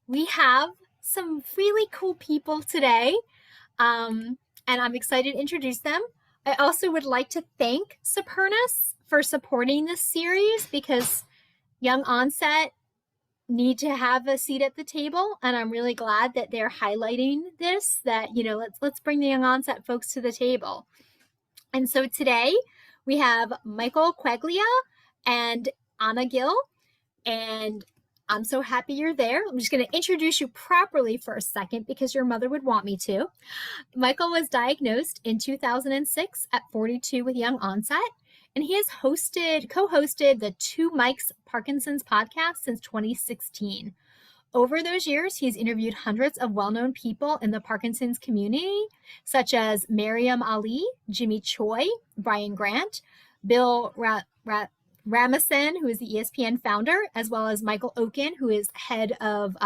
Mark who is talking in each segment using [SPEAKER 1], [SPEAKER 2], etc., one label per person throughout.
[SPEAKER 1] We have some really cool people today, and I'm excited to introduce them. I also would like to thank Supernus for supporting this series because Young Onset need to have a seat at the table, and I'm really glad that they're highlighting this. That let's bring the Young Onset folks to the table. And so today we have Michael Quaglia and Anna Gill, and I'm so happy you're there. I'm just going to introduce you properly for a second because your mother would want me to. Michael was diagnosed in 2006 at 42 with young onset, and he has co-hosted the Two Mikes Parkinson's podcast since 2016. Over those years, he's interviewed hundreds of well-known people in the Parkinson's community, such as Mariam Ali, Jimmy Choi, Brian Grant, Bill Ramesson, who is the ESPN founder, as well as Michael Oken, who is head of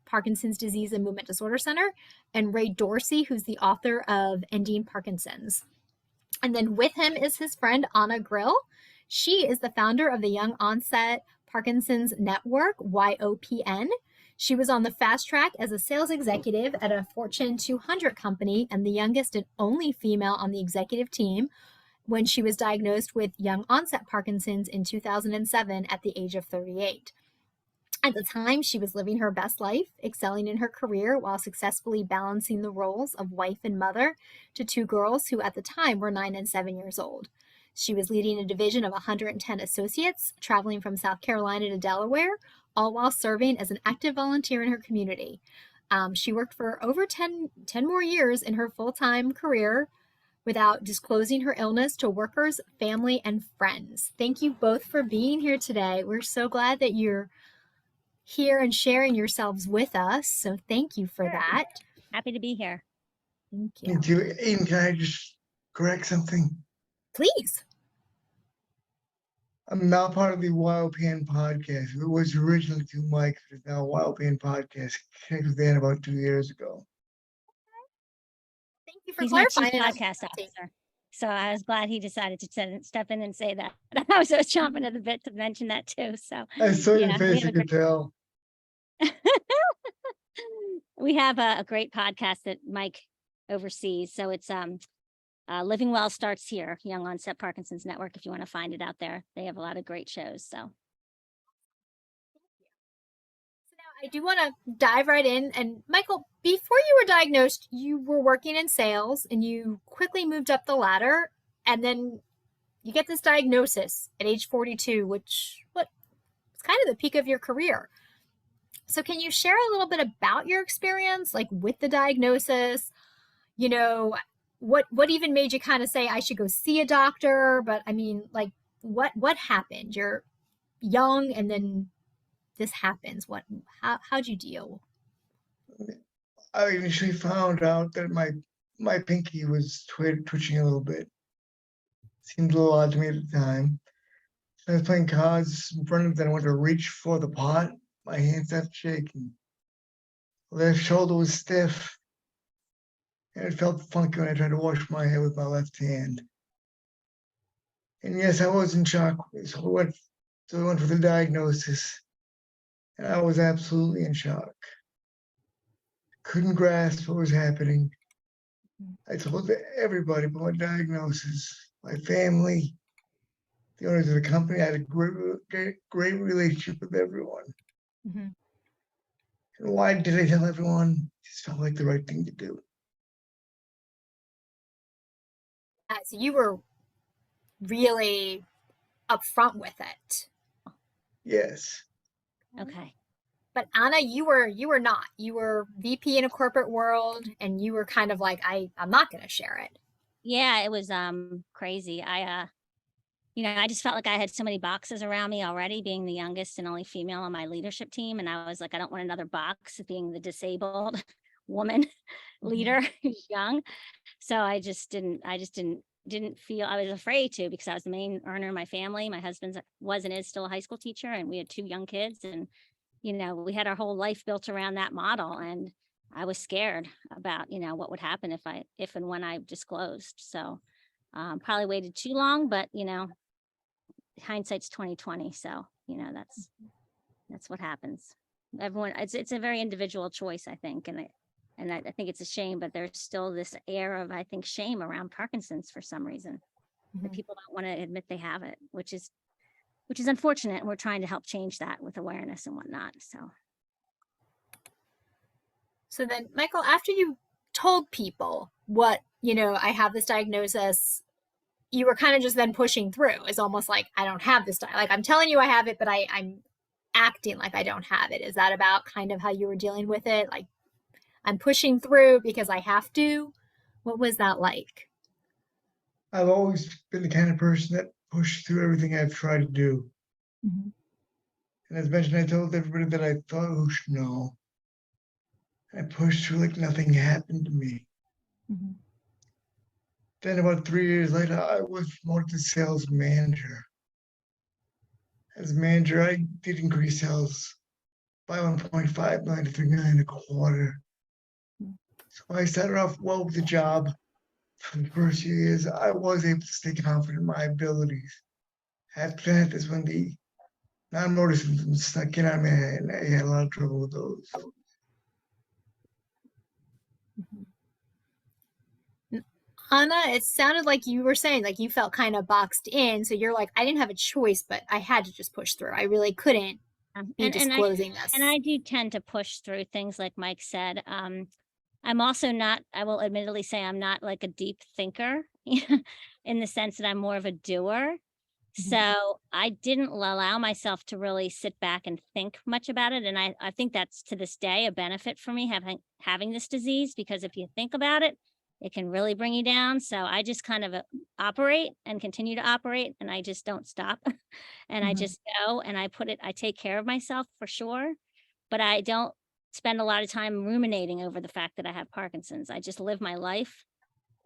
[SPEAKER 1] Parkinson's Disease and Movement Disorder Center, and Ray Dorsey, who's the author of Ending Parkinson's. And then with him is his friend Anna Grill. She is the founder of the Young Onset Parkinson's Network, YOPN. She was on the fast track as a sales executive at a Fortune 200 company and the youngest and only female on the executive team when she was diagnosed with young onset Parkinson's in 2007 at the age of 38. At the time, she was living her best life, excelling in her career while successfully balancing the roles of wife and mother to two girls who at the time were 9 and 7 years old. She was leading a division of 110 associates, traveling from South Carolina to Delaware, all while serving as an active volunteer in her community. She worked for over 10 more years in her full-time career without disclosing her illness to workers, family, and friends. Thank you both for being here today. We're so glad that you're here and sharing yourselves with us. So thank you for that.
[SPEAKER 2] Happy to be here.
[SPEAKER 1] Thank you.
[SPEAKER 3] Thank you. Aiden, can I just correct something?
[SPEAKER 1] Please.
[SPEAKER 3] I'm now part of the YOPN podcast. It was originally Two Mikes, but it's now YOPN podcast. Connected with Dan about 2 years ago.
[SPEAKER 1] Thank you for
[SPEAKER 2] He's my
[SPEAKER 1] clarifying
[SPEAKER 2] chief podcast officer. So I was glad he decided to step in and say that. I was chomping at the bit to mention that too. So
[SPEAKER 3] I saw your
[SPEAKER 2] yeah,
[SPEAKER 3] face, I could tell.
[SPEAKER 2] we have a great podcast that Mike oversees. So it's Living Well Starts Here, Young Onset Parkinson's Network. If you want to find it out there, they have a lot of great shows. So
[SPEAKER 1] I do want to dive right in. And Michael, before you were diagnosed, you were working in sales and you quickly moved up the ladder, and then you get this diagnosis at age 42, which is kind of the peak of your career. So can you share a little bit about your experience, like with the diagnosis? You know, what even made you kind of say I should go see a doctor? But I mean, like what happened? You're young and then this happens. How'd you deal?
[SPEAKER 3] I initially found out that my pinky was twitching a little bit. Seemed a little odd to me at the time. So I was playing cards in front of them. I went to reach for the pot. My hand started shaking. Left shoulder was stiff. And it felt funky when I tried to wash my hair with my left hand. And yes, I was in shock. So I went for the diagnosis. And I was absolutely in shock. Couldn't grasp what was happening. I told everybody about my diagnosis, my family, the owners of the company. I had a great relationship with everyone.
[SPEAKER 1] Mm-hmm.
[SPEAKER 3] And why did I tell everyone? It just felt like the right thing to do.
[SPEAKER 1] So you were really upfront with it.
[SPEAKER 3] Yes.
[SPEAKER 2] okay.
[SPEAKER 1] But Anna, you were not. You were VP in a corporate world, and you were kind of like, I'm not going to share it.
[SPEAKER 2] Yeah, it was crazy. I just felt like I had so many boxes around me already, being the youngest and only female on my leadership team, and I was like, I don't want another box being the disabled woman leader who's young. So I just didn't feel, I was afraid to, because I was the main earner in my family. My husband was and is still a high school teacher, and we had 2 young kids, and we had our whole life built around that model, and I was scared about, what would happen if and when I disclosed. So probably waited too long, but hindsight's 2020. So, that's what happens. everyone, it's a very individual choice, I think. And I think it's a shame, but there's still this air of, I think, shame around Parkinson's for some reason. That people don't want to admit they have it, which is unfortunate. And we're trying to help change that with awareness and whatnot.
[SPEAKER 1] So then, Michael, after you told people what, I have this diagnosis, you were kind of just then pushing through. It's almost like, I don't have this, like I'm telling you I have it, but I'm acting like I don't have it. Is that about kind of how you were dealing with it? Like, I'm pushing through because I have to. What was that like?
[SPEAKER 3] I've always been the kind of person that pushed through everything I've tried to do.
[SPEAKER 1] Mm-hmm.
[SPEAKER 3] And as mentioned, I told everybody that I thought, oh, no. I pushed through like nothing happened to me.
[SPEAKER 1] Mm-hmm.
[SPEAKER 3] Then about 3 years later, I was promoted to sales manager. As manager, I did increase sales by 1.5 million to 3 million a quarter. So I started off well with the job. For the first few years, I was able to stay confident in my abilities. After that, that's when the non-motor symptoms stuck in on me, and I had a lot of trouble with those.
[SPEAKER 1] Anna, it sounded like you were saying like you felt kind of boxed in. So you're like, I didn't have a choice, but I had to just push through. I really couldn't be disclosing this.
[SPEAKER 2] And I do tend to push through things like Mike said. I'm also not, I will admittedly say I'm not like a deep thinker in the sense that I'm more of a doer. So I didn't allow myself to really sit back and think much about it. And I think that's to this day a benefit for me having this disease, because if you think about it, it can really bring you down. So I just kind of operate and continue to operate, and I just don't stop. And I just go and I take care of myself for sure, but I don't spend a lot of time ruminating over the fact that I have Parkinson's. I just live my life.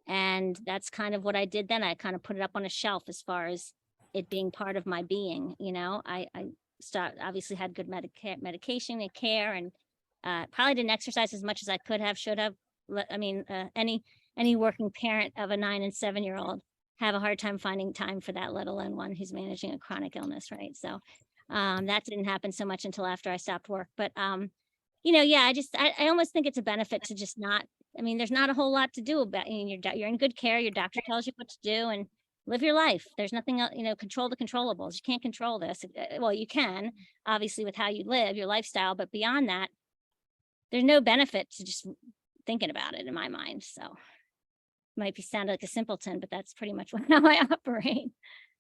[SPEAKER 2] And that's kind of what I did then. I kind of put it up on a shelf as far as it being part of my being. I obviously had good medication and care, and probably didn't exercise as much as I could have, should have. I mean, any working parent of a 9 and 7-year-old have a hard time finding time for that, let alone one who's managing a chronic illness, right? So that didn't happen so much until after I stopped work. But yeah, I almost think it's a benefit to just not. I mean, there's not a whole lot to do about it. You're in good care. Your doctor tells you what to do, and live your life. There's nothing else, control the controllables. You can't control this. Well, you can, obviously, with how you live, your lifestyle, but beyond that, there's no benefit to just thinking about it in my mind. So might be sound like a simpleton, but that's pretty much how I operate.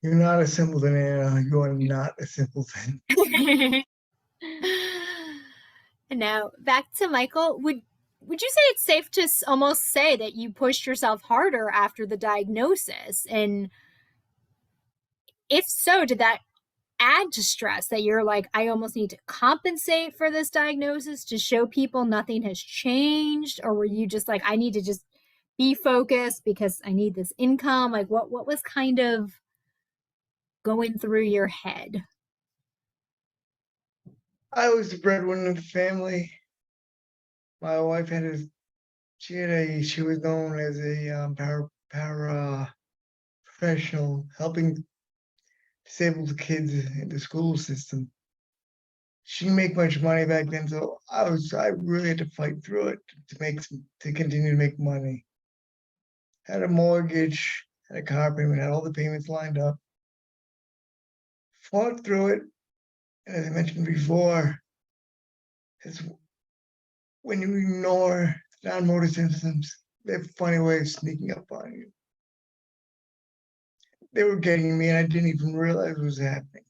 [SPEAKER 3] You're not a simpleton, Anna. You are not a simpleton.
[SPEAKER 1] And now back to Michael. Would you say it's safe to almost say that you pushed yourself harder after the diagnosis? And if so, did that add to stress that you're like, I almost need to compensate for this diagnosis to show people nothing has changed? Or were you just like, I need to just be focused because I need this income? Like what was kind of going through your head?
[SPEAKER 3] I was the breadwinner of the family. My wife she was known as a para professional, helping disabled kids in the school system. She didn't make much money back then, so I really had to fight through it to continue to make money. Had a mortgage, had a car payment, had all the payments lined up. Fought through it, and as I mentioned before, it's when you ignore non-motor symptoms, they have a funny way of sneaking up on you. They were getting me, and I didn't even realize what was happening.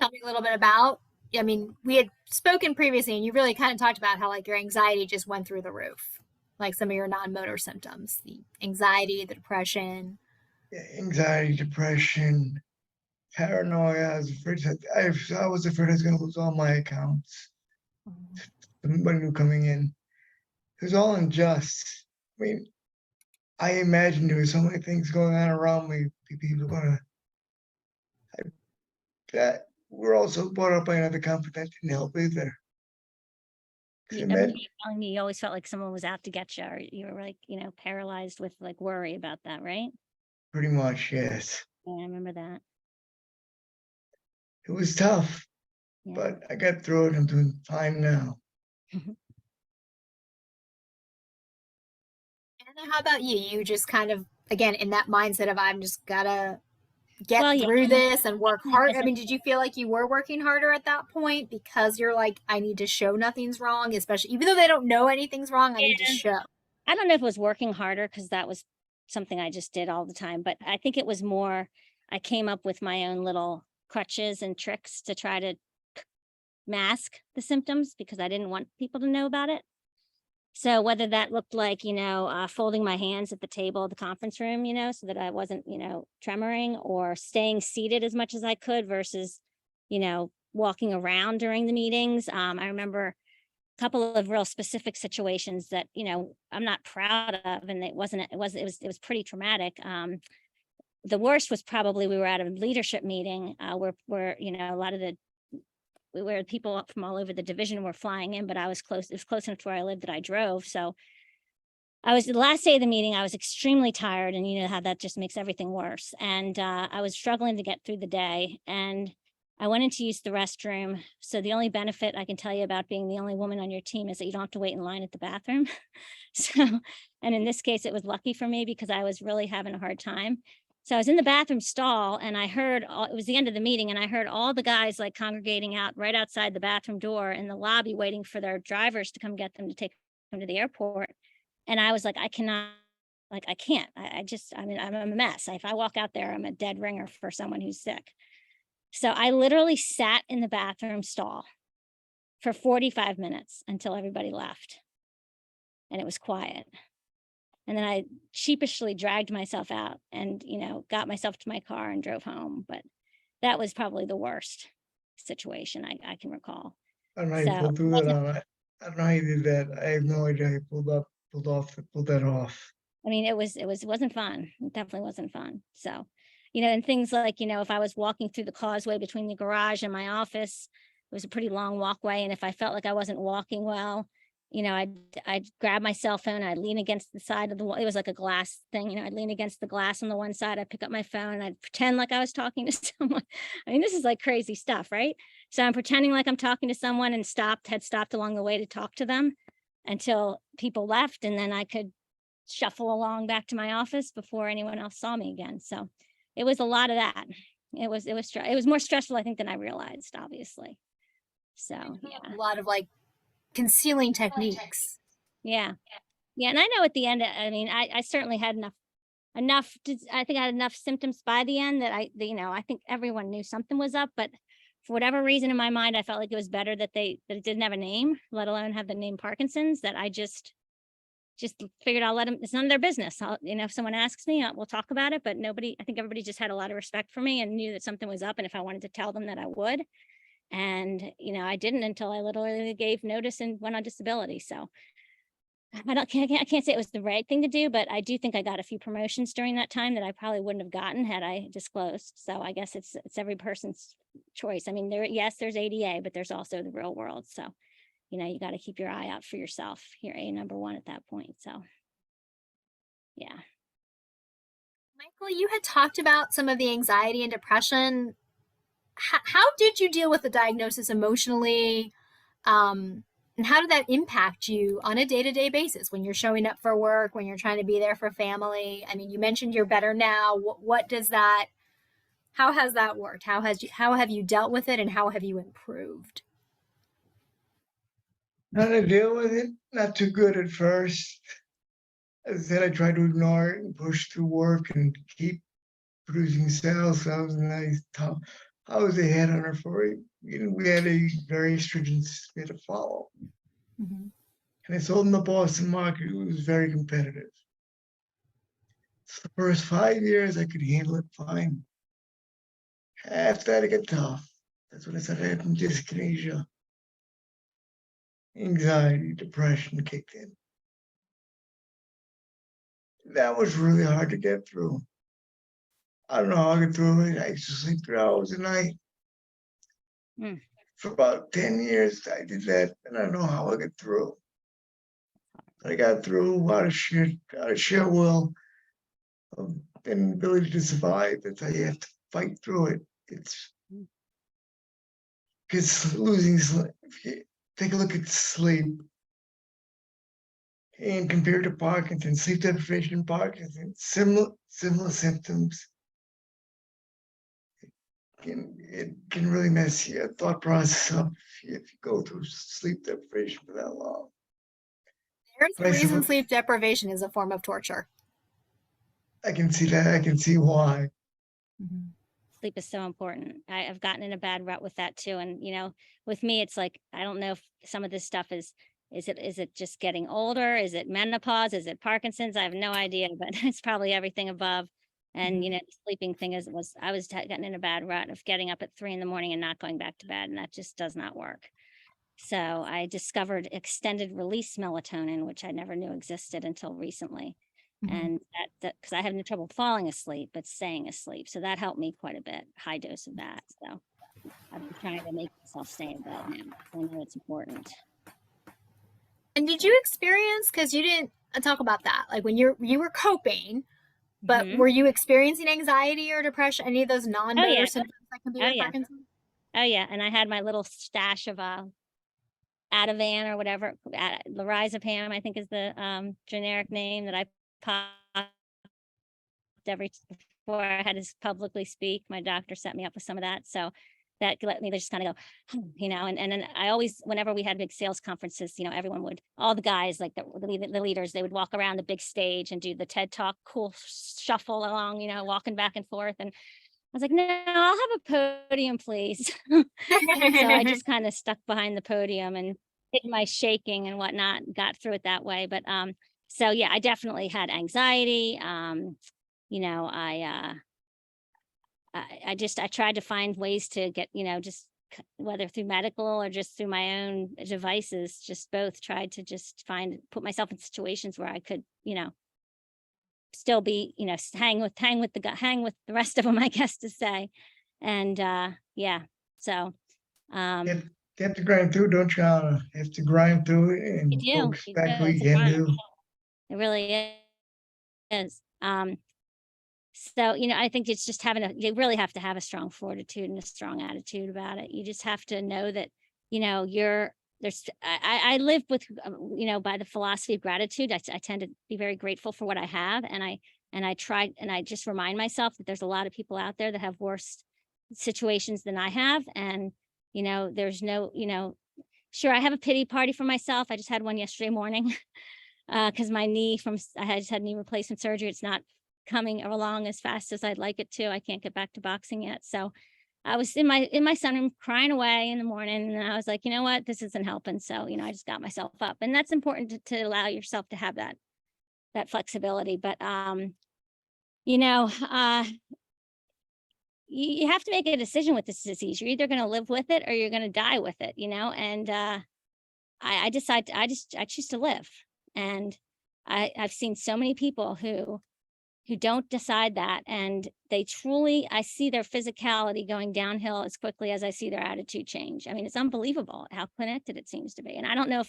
[SPEAKER 1] Tell me a little bit about, I mean, we had spoken previously and you really kind of talked about how like your anxiety just went through the roof, like some of your non-motor symptoms, the anxiety, the depression.
[SPEAKER 3] Yeah, anxiety, depression, paranoia. I was afraid I was afraid I was going to lose all my accounts. The money coming in. It was all unjust. I mean, I imagined there was so many things going on around me. People going to that. We're also brought up by another company that didn't help either.
[SPEAKER 2] You always felt like someone was out to get you, or you were like, paralyzed with like worry about that, right?
[SPEAKER 3] Pretty much, yes.
[SPEAKER 2] Yeah, I remember that.
[SPEAKER 3] It was tough.
[SPEAKER 2] Yeah.
[SPEAKER 3] but I got through it. I'm doing fine now.
[SPEAKER 1] And how about you? You just kind of, again, in that mindset of I'm just gotta get
[SPEAKER 2] Well, yeah,
[SPEAKER 1] through this and work hard.
[SPEAKER 2] as
[SPEAKER 1] I
[SPEAKER 2] a-
[SPEAKER 1] mean, did you feel like you were working harder at that point because you're like, I need to show nothing's wrong, especially even though they don't know anything's wrong, I need to
[SPEAKER 2] Yeah.
[SPEAKER 1] show.
[SPEAKER 2] I don't know if it was working harder because that was something I just did all the time, but I think it was more, I came up with my own little crutches and tricks to try to mask the symptoms because I didn't want people to know about it. So whether that looked like, folding my hands at the table of the conference room, so that I wasn't, tremoring, or staying seated as much as I could versus, walking around during the meetings. I remember a couple of real specific situations that, I'm not proud of, and it was pretty traumatic. The worst was probably we were at a leadership meeting where a lot of where people from all over the division were flying in, but I was close. It was close enough to where I lived that I drove. So the last day of the meeting, I was extremely tired, and you know how that just makes everything worse. And I was struggling to get through the day, and I went in to use the restroom. So the only benefit I can tell you about being the only woman on your team is that you don't have to wait in line at the bathroom. So, and in this case, it was lucky for me because I was really having a hard time. So I was in the bathroom stall, and I heard it was the end of the meeting, and I heard all the guys like congregating out right outside the bathroom door in the lobby, waiting for their drivers to come get them to take them to the airport. And I was like, I cannot, like, I can't. I mean, I'm a mess. If I walk out there, I'm a dead ringer for someone who's sick. So I literally sat in the bathroom stall for 45 minutes until everybody left. And it was quiet. And then I sheepishly dragged myself out and, got myself to my car and drove home. But that was probably the worst situation I can recall.
[SPEAKER 3] I don't know how you
[SPEAKER 2] So
[SPEAKER 3] pulled through that. I don't know how you did that. I have no idea how you pulled that off.
[SPEAKER 2] I mean, it wasn't fun. It definitely wasn't fun. So, and things like, if I was walking through the causeway between the garage and my office, it was a pretty long walkway. And if I felt like I wasn't walking well, I'd grab my cell phone, I'd lean against the side of the wall. It was like a glass thing, I'd lean against the glass on the one side, I'd pick up my phone, and I'd pretend like I was talking to someone. I mean, this is like crazy stuff, right? So I'm pretending like I'm talking to someone and had stopped along the way to talk to them until people left. And then I could shuffle along back to my office before anyone else saw me again. So it was a lot of that. It was more stressful, I think, than I realized, obviously. So yeah.
[SPEAKER 1] A lot of like concealing techniques.
[SPEAKER 2] Yeah. And I know at the end, I mean, I certainly had I think I had enough symptoms by the end that I think everyone knew something was up, but for whatever reason in my mind, I felt like it was better that it didn't have a name, let alone have the name Parkinson's, that I just figured I'll let them, it's none of their business. If someone asks me, we'll talk about it, but I think everybody just had a lot of respect for me and knew that something was up. And if I wanted to tell them that I would, and, I didn't until I literally gave notice and went on disability. So I can't say it was the right thing to do, but I do think I got a few promotions during that time that I probably wouldn't have gotten had I disclosed. So I guess it's every person's choice. I mean, there's ADA, but there's also the real world. So, you got to keep your eye out for yourself. You're number one at that point. So, yeah.
[SPEAKER 1] Michael, you had talked about some of the anxiety and depression. How did you deal with the diagnosis emotionally? And how did that impact you on a day-to-day basis when you're showing up for work, when you're trying to be there for family? I mean, you mentioned you're better now. How has that worked? How have you dealt with it, and how have you improved?
[SPEAKER 3] How to deal with it? Not too good at first. As I said, I tried to ignore it and push through work and keep producing sales. So I was a headhunter for it. We had a very stringent system to follow.
[SPEAKER 1] Mm-hmm.
[SPEAKER 3] And I sold in the Boston market. It was very competitive. So the first 5 years, I could handle it fine. After that, it got tough. That's when I started having dyskinesia. Anxiety, depression kicked in. That was really hard to get through. I don't know how I got through it. I used to sleep 3 hours a night. For about 10 years, I did that, and I don't know how I got through. I got through out of sheer will, and ability to survive. That's how you have to fight through it. because losing sleep, if you take a look at sleep and compared to Parkinson, sleep deprivation, Parkinson, similar symptoms. It can really mess your thought process up if you go through sleep deprivation for that long.
[SPEAKER 1] There's
[SPEAKER 3] But
[SPEAKER 1] a
[SPEAKER 3] I
[SPEAKER 1] reason
[SPEAKER 3] suppose
[SPEAKER 1] sleep deprivation is a form of torture.
[SPEAKER 3] I can see that. I can see why.
[SPEAKER 2] Sleep is so important. I've gotten in a bad rut with that too. And, with me, it's like, I don't know if some of this stuff is it just getting older? Is it menopause? Is it Parkinson's? I have no idea, but it's probably everything above. And, the sleeping thing I was getting in a bad rut of getting up at 3 a.m. and not going back to bed. And that just does not work. So I discovered extended release melatonin, which I never knew existed until recently. And that because I have no trouble falling asleep, but staying asleep. So that helped me quite a bit, high dose of that. So I've been trying to make myself stay in bed now. I know it's important.
[SPEAKER 1] And did you experience, because you didn't talk about that, like when you were coping, but were you experiencing anxiety or depression, any of those non-motor symptoms that can be with Parkinson's?
[SPEAKER 2] Oh yeah. And I had my little stash of Ativan or whatever, lorazepam, I think is the generic name that I popped before I had to publicly speak. My doctor set me up with some of that. So that let me just kind of go, and then I always, whenever we had big sales conferences, everyone would, all the guys, like the leaders, they would walk around the big stage and do the TED Talk, cool shuffle along, walking back and forth. And I was like, no, I'll have a podium, please. So I just kind of stuck behind the podium and did my shaking and whatnot, got through it that way. But so yeah, I definitely had anxiety. I tried to find ways to get, just whether through medical or just through my own devices, just both tried to just put myself in situations where I could, still be, hang with the rest of them, I guess to say. And yeah, so
[SPEAKER 3] You have to grind through, don't you? You have to grind through it and focus back what you can do.
[SPEAKER 2] It really is. So, I think it's just you really have to have a strong fortitude and a strong attitude about it. You just have to know that, I live with, by the philosophy of gratitude. I tend to be very grateful for what I have. And I just remind myself that there's a lot of people out there that have worse situations than I have. And, there's no, sure, I have a pity party for myself. I just had one yesterday morning because my knee I just had knee replacement surgery. It's not coming along as fast as I'd like it to. I can't get back to boxing yet. So I was in my sunroom crying away in the morning, and I was like, you know what, this isn't helping. So, I just got myself up, and that's important to allow yourself to have that flexibility. But, you have to make a decision with this disease. You're either going to live with it or you're going to die with it, and I choose to live. And I've seen so many people who don't decide that, and I see their physicality going downhill as quickly as I see their attitude change. I mean, it's unbelievable how connected it seems to be. And I don't know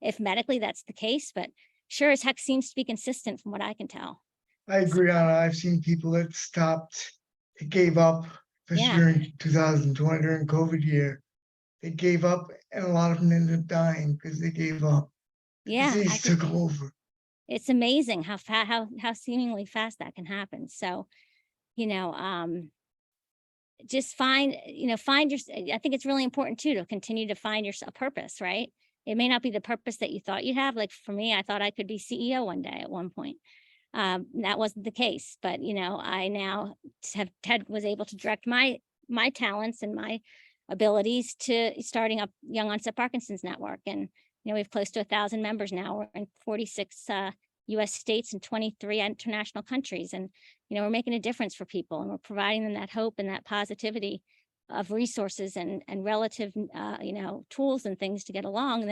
[SPEAKER 2] if medically that's the case, but sure as heck seems to be consistent from what I can tell.
[SPEAKER 3] I agree, Anna. I've seen people that stopped, they gave up, especially during 2020, during COVID year. They gave up, and a lot of them ended up dying because they gave up. The disease took over.
[SPEAKER 2] It's amazing how seemingly fast that can happen. So, just find your, I think it's really important too, to continue to find a purpose, right? It may not be the purpose that you thought you'd have. Like for me, I thought I could be CEO one day at one point. That wasn't the case, but I now was able to direct my talents and my abilities to starting up Young Onset Parkinson's Network. And, we have close to 1,000 members now. We're in 46 US states and 23 international countries. And, we're making a difference for people, and we're providing them that hope and that positivity of resources and relative, tools and things to get along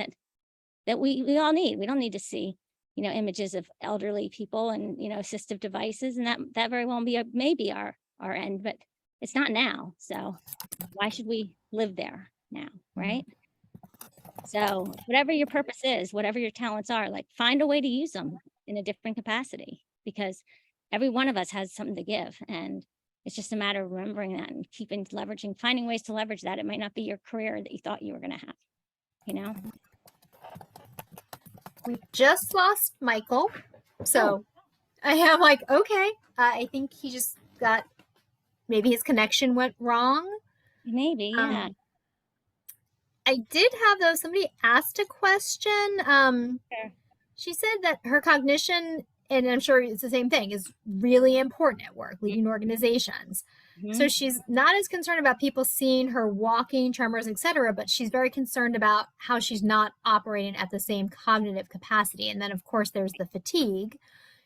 [SPEAKER 2] that we all need. We don't need to see, images of elderly people and, assistive devices. And that very well maybe our end, but it's not now. So why should we live there now? Right. So whatever your purpose is, whatever your talents are, like find a way to use them in a different capacity, because every one of us has something to give. And, it's just a matter of remembering that and finding ways to leverage that. It might not be your career that you thought you were going to have, you know?
[SPEAKER 1] We just lost Michael. So I am like, okay, I think he just got, maybe his connection went wrong.
[SPEAKER 2] Maybe, yeah.
[SPEAKER 1] I did have, though, somebody asked a question.
[SPEAKER 2] Sure.
[SPEAKER 1] She said that her cognition, and I'm sure it's the same thing, is really important at work, leading organizations. So she's not as concerned about people seeing her walking, tremors, etc., but she's very concerned about how she's not operating at the same cognitive capacity. And then, of course, there's the fatigue.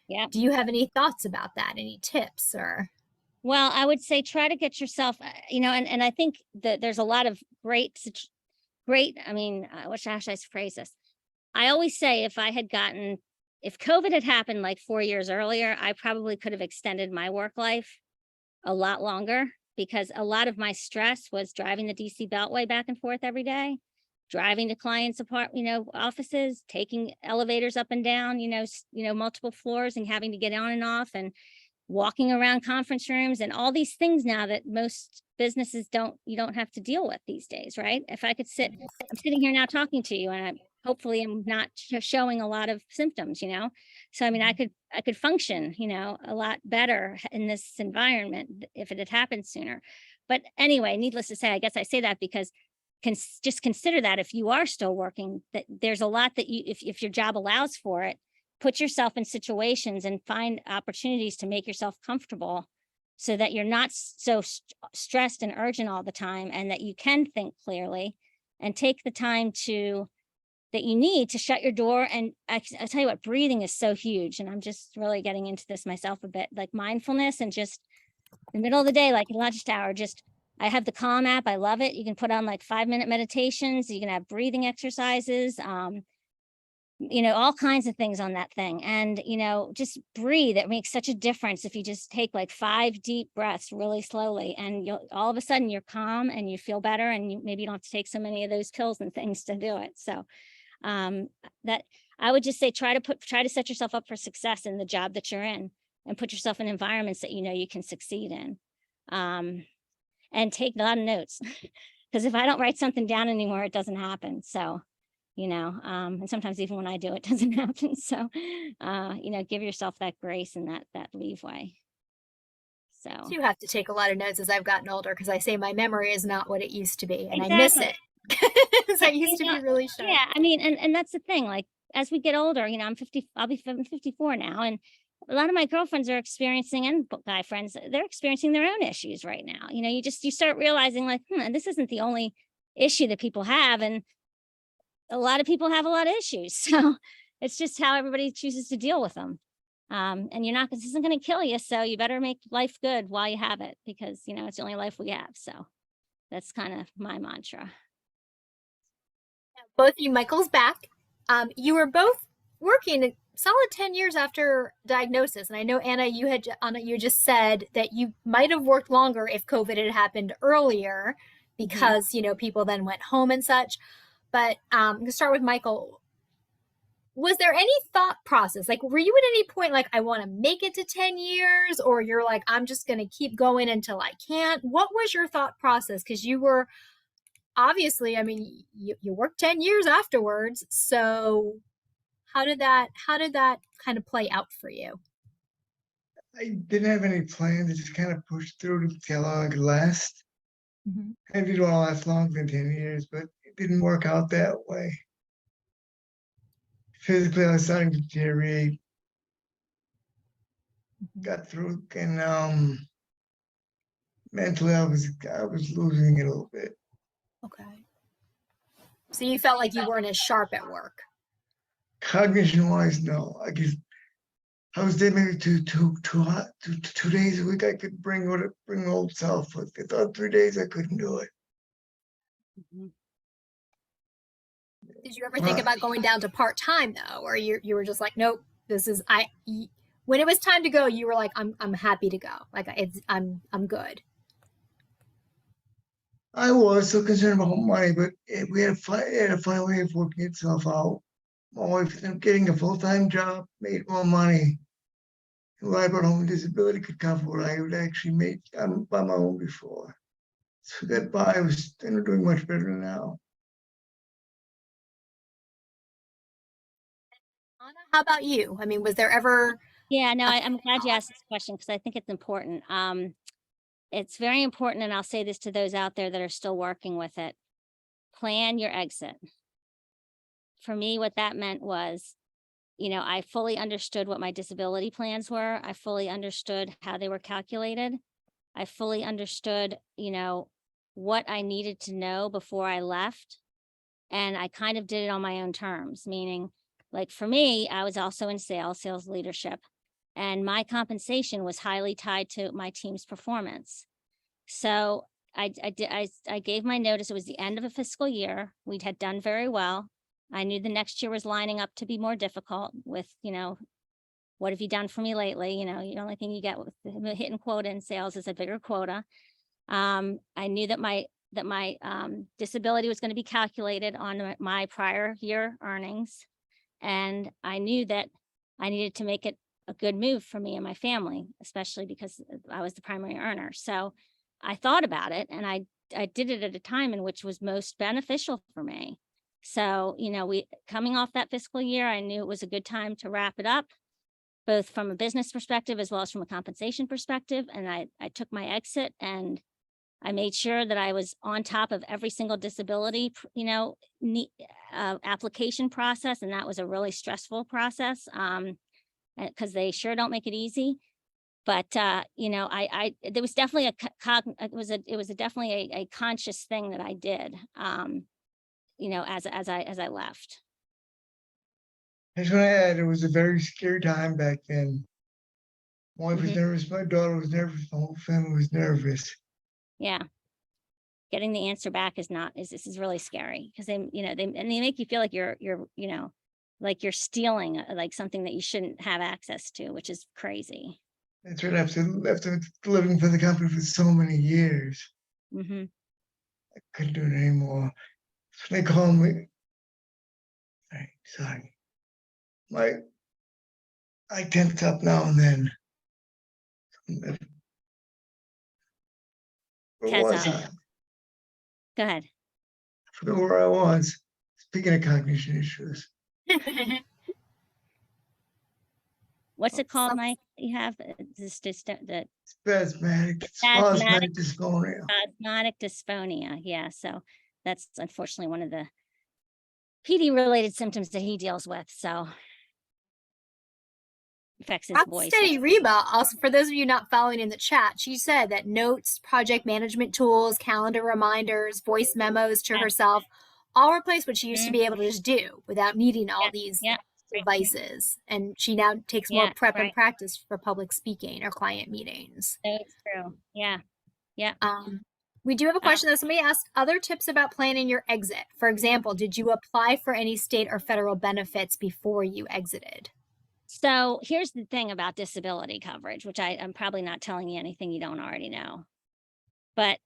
[SPEAKER 2] Yeah.
[SPEAKER 1] Do you have any thoughts about that? Any tips or?
[SPEAKER 2] Well, I would say try to get yourself, and I think that there's a lot of great, I mean, how should I phrase this? I always say if COVID had happened like 4 years earlier, I probably could have extended my work life a lot longer, because a lot of my stress was driving the DC Beltway back and forth every day, driving to clients' offices, taking elevators up and down, multiple floors and having to get on and off, and walking around conference rooms and all these things now that most businesses you don't have to deal with these days, right? If I could I'm sitting here now talking to you, and hopefully I'm not showing a lot of symptoms, So, I mean, I could function, a lot better in this environment if it had happened sooner. But anyway, needless to say, I guess I say that because just consider that if you are still working, that there's a lot that if your job allows for it, put yourself in situations and find opportunities to make yourself comfortable so that you're not so stressed and urgent all the time, and that you can think clearly and take the time that you need to shut your door. And I tell you what, breathing is so huge. And I'm just really getting into this myself a bit, like mindfulness, and just in the middle of the day, like lunch hour, I have the Calm app. I love it. You can put on like 5-minute meditations. You can have breathing exercises, all kinds of things on that thing. And, just breathe. It makes such a difference if you just take like 5 deep breaths really slowly, and all of a sudden you're calm and you feel better, and maybe you don't have to take so many of those pills and things to do it. So that I would just say, try to set yourself up for success in the job that you're in, and put yourself in environments that you can succeed in, and take a lot of notes, because if I don't write something down anymore, it doesn't happen. So and sometimes even when I do, it doesn't happen. So give yourself that grace and that leeway. So
[SPEAKER 1] you have to take a lot of notes as I've gotten older, because I say my memory is not what it used to be, and
[SPEAKER 2] exactly.
[SPEAKER 1] I miss it. Because I used to be really sharp.
[SPEAKER 2] Yeah, I mean, and that's the thing. Like as we get older, I'm 50. I'll be 54 now, and a lot of my girlfriends are experiencing, and guy friends, they're experiencing their own issues right now. You start realizing like, this isn't the only issue that people have, and a lot of people have a lot of issues. So it's just how everybody chooses to deal with them. And this isn't going to kill you. So you better make life good while you have it, because, it's the only life we have. So that's kind of my mantra.
[SPEAKER 1] Both you, Michael's back. You were both working a solid 10 years after diagnosis. And I know, Anna, you just said that you might have worked longer if COVID had happened earlier, because, people then went home and such. But I'm going to start with Michael. Was there any thought process? Like, were you at any point like, I want to make it to 10 years? Or you're like, I'm just going to keep going until I can't? What was your thought process? Because you were obviously, I mean, you worked 10 years afterwards. So how did that kind of play out for you?
[SPEAKER 3] I didn't have any plans. I just kind of pushed through to see how long I could last. I didn't want to last longer than 10 years, but it didn't work out that way. Physically, I was starting to deteriorate. Got through, and mentally, I was losing it a little bit.
[SPEAKER 1] Okay. So you felt like you weren't as sharp at work?
[SPEAKER 3] Cognition-wise, no. I guess I was there maybe two days a week. I could bring my old self, but I thought 3 days I couldn't do it.
[SPEAKER 1] Did you ever think about going down to part-time though, or you were just like, nope, this is when it was time to go, you were like, I'm happy to go, like I'm good.
[SPEAKER 3] I was so concerned about money, but we had a fine way of working itself out. My wife ended up getting a full-time job, made more money. what I brought home disability could cover what I would actually make by my own before. So that by I was doing much better now.
[SPEAKER 1] Anna, how about you? I mean, was there ever
[SPEAKER 2] Yeah, no, I'm glad you asked this question because I think it's important. It's very important, and I'll say this to those out there that are still working with it. Plan your exit. For me, what that meant was, I fully understood what my disability plans were. I fully understood how they were calculated. I fully understood, what I needed to know before I left. And I kind of did it on my own terms, meaning like for me, I was also in sales leadership, and my compensation was highly tied to my team's performance. So I gave my notice. It was the end of a fiscal year. We had done very well. I knew the next year was lining up to be more difficult with, what have you done for me lately? The only thing you get with hitting quota in sales is a bigger quota. I knew that my disability was going to be calculated on my prior year earnings. And I knew that I needed to make it a good move for me and my family, especially because I was the primary earner. So I thought about it, and I did it at a time in which was most beneficial for me. So, we coming off that fiscal year, I knew it was a good time to wrap it up, both from a business perspective as well as from a compensation perspective. And I took my exit, and I made sure that I was on top of every single disability, application process. And that was a really stressful process because they sure don't make it easy. But, there was definitely definitely a conscious thing that I did, as I left.
[SPEAKER 3] I just want to add, it was a very scary time back then. My wife was nervous, my daughter was nervous, the whole family was nervous.
[SPEAKER 2] Yeah. Getting the answer back is really scary because they make you feel like you're like you're stealing like something that you shouldn't have access to, which is crazy.
[SPEAKER 3] That's right. After living for the company for so many years, I couldn't do it anymore. So they called me. Sorry. I tense up now and then. Where was I?
[SPEAKER 2] Go ahead.
[SPEAKER 3] I forgot where I was. Speaking of cognition issues.
[SPEAKER 2] What's it called, Mike? You have the
[SPEAKER 3] spasmodic dysphonia.
[SPEAKER 2] Spasmodic dysphonia. Yeah. So that's unfortunately one of the PD related symptoms that he deals with. So affects his voice.
[SPEAKER 1] Steady Reba, also for those of you not following in the chat, she said that notes, project management tools, calendar reminders, voice memos to herself, all replace what she used to be able to just do without needing all these devices. And she now takes more prep and practice for public speaking or client meetings.
[SPEAKER 2] That's true. Yeah. Yeah.
[SPEAKER 1] We do have a question though. Somebody asked other tips about planning your exit. For example, did you apply for any state or federal benefits before you exited?
[SPEAKER 2] So here's the thing about disability coverage, which I'm probably not telling you anything you don't already know. But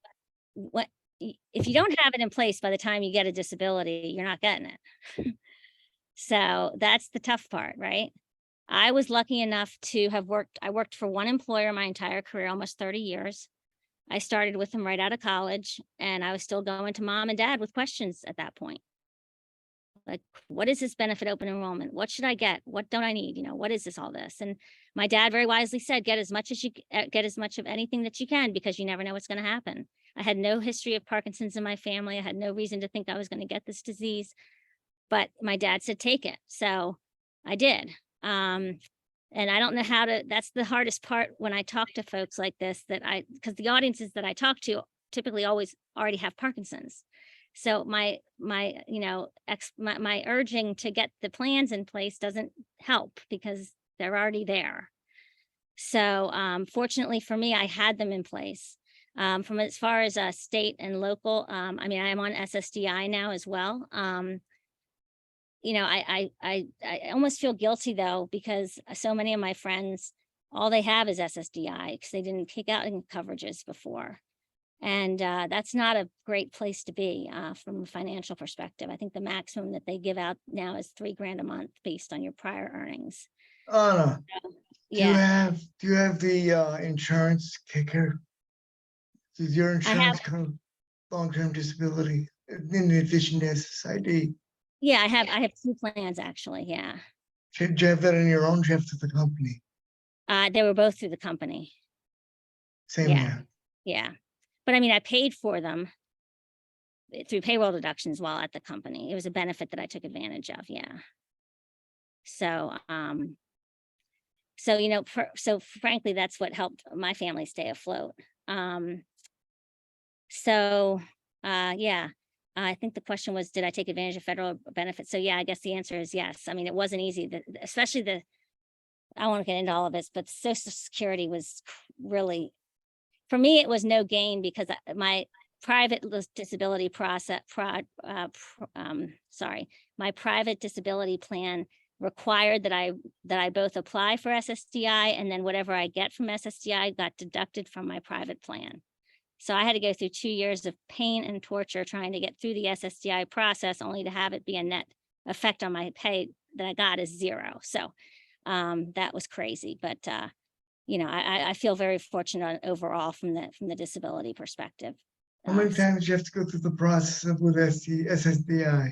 [SPEAKER 2] if you don't have it in place by the time you get a disability, you're not getting it. So that's the tough part, right? I was lucky enough to have I worked for one employer my entire career, almost 30 years. I started with them right out of college, and I was still going to mom and dad with questions at that point. Like, what is this benefit open enrollment? What should I get? What don't I need? What is all this? And my dad very wisely said, get as much of anything that you can, because you never know what's going to happen. I had no history of Parkinson's in my family. I had no reason to think I was going to get this disease, but my dad said, take it. So I did. And I don't know how to, that's the hardest part when I talk to folks like this, because the audiences that I talk to typically always already have Parkinson's. So my urging to get the plans in place doesn't help because they're already there. So fortunately for me, I had them in place. From as far as state and local, I am on SSDI now as well. I almost feel guilty though, because so many of my friends, all they have is SSDI because they didn't kick out in coverages before. And that's not a great place to be from a financial perspective. I think the maximum that they give out now is $3,000 a month based on your prior earnings.
[SPEAKER 3] Anna,
[SPEAKER 2] Yeah,
[SPEAKER 3] do you have the insurance kicker? Does your
[SPEAKER 2] I have.
[SPEAKER 3] insurance cover long-term disability in addition to SSID?
[SPEAKER 2] Yeah, I have 2 plans actually. Yeah.
[SPEAKER 3] Should you have that on your own? Do you have to the company?
[SPEAKER 2] They were both through the company.
[SPEAKER 3] Same
[SPEAKER 2] Yeah.
[SPEAKER 3] here.
[SPEAKER 2] Yeah. But I mean, I paid for them through payroll deductions while at the company. It was a benefit that I took advantage of. Yeah. So, you know, so frankly, that's what helped my family stay afloat. Um, so, yeah, I think the question was, did I take advantage of federal benefits? So yeah, I guess the answer is yes. I mean, it wasn't easy, especially I won't get into all of this, but Social Security was really, for me, it was no gain because my private disability my private disability plan required that I both apply for SSDI, and then whatever I get from SSDI got deducted from my private plan. So I had to go through 2 years of pain and torture trying to get through the SSDI process, only to have it be a net effect on my pay that I got is 0. So that was crazy. But you know, I feel very fortunate overall from the disability perspective.
[SPEAKER 3] How many
[SPEAKER 2] So
[SPEAKER 3] times do you have to go through the process with SSDI?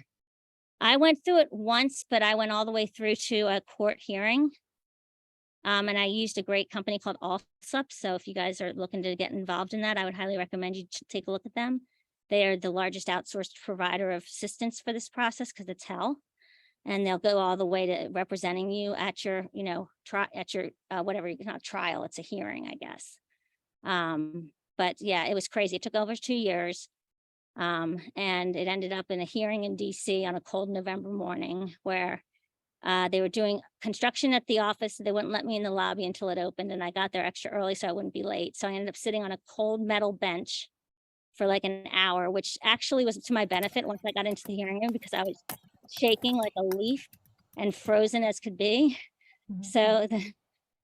[SPEAKER 2] I went through it once, but I went all the way through to a court hearing. And I used a great company called Onset. So if you guys are looking to get involved in that, I would highly recommend you take a look at them. They are the largest outsourced provider of assistance for this process because it's hell. And they'll go all the way to representing you at your, you know, whatever, not trial, it's a hearing, I guess. But yeah, it was crazy. It took over 2 years. And it ended up in a hearing in DC on a cold November morning where they were doing construction at the office. They wouldn't let me in the lobby until it opened, and I got there extra early so I wouldn't be late. So I ended up sitting on a cold metal bench for like an hour, which actually was to my benefit once I got into the hearing room because I was shaking like a leaf and frozen as could be. So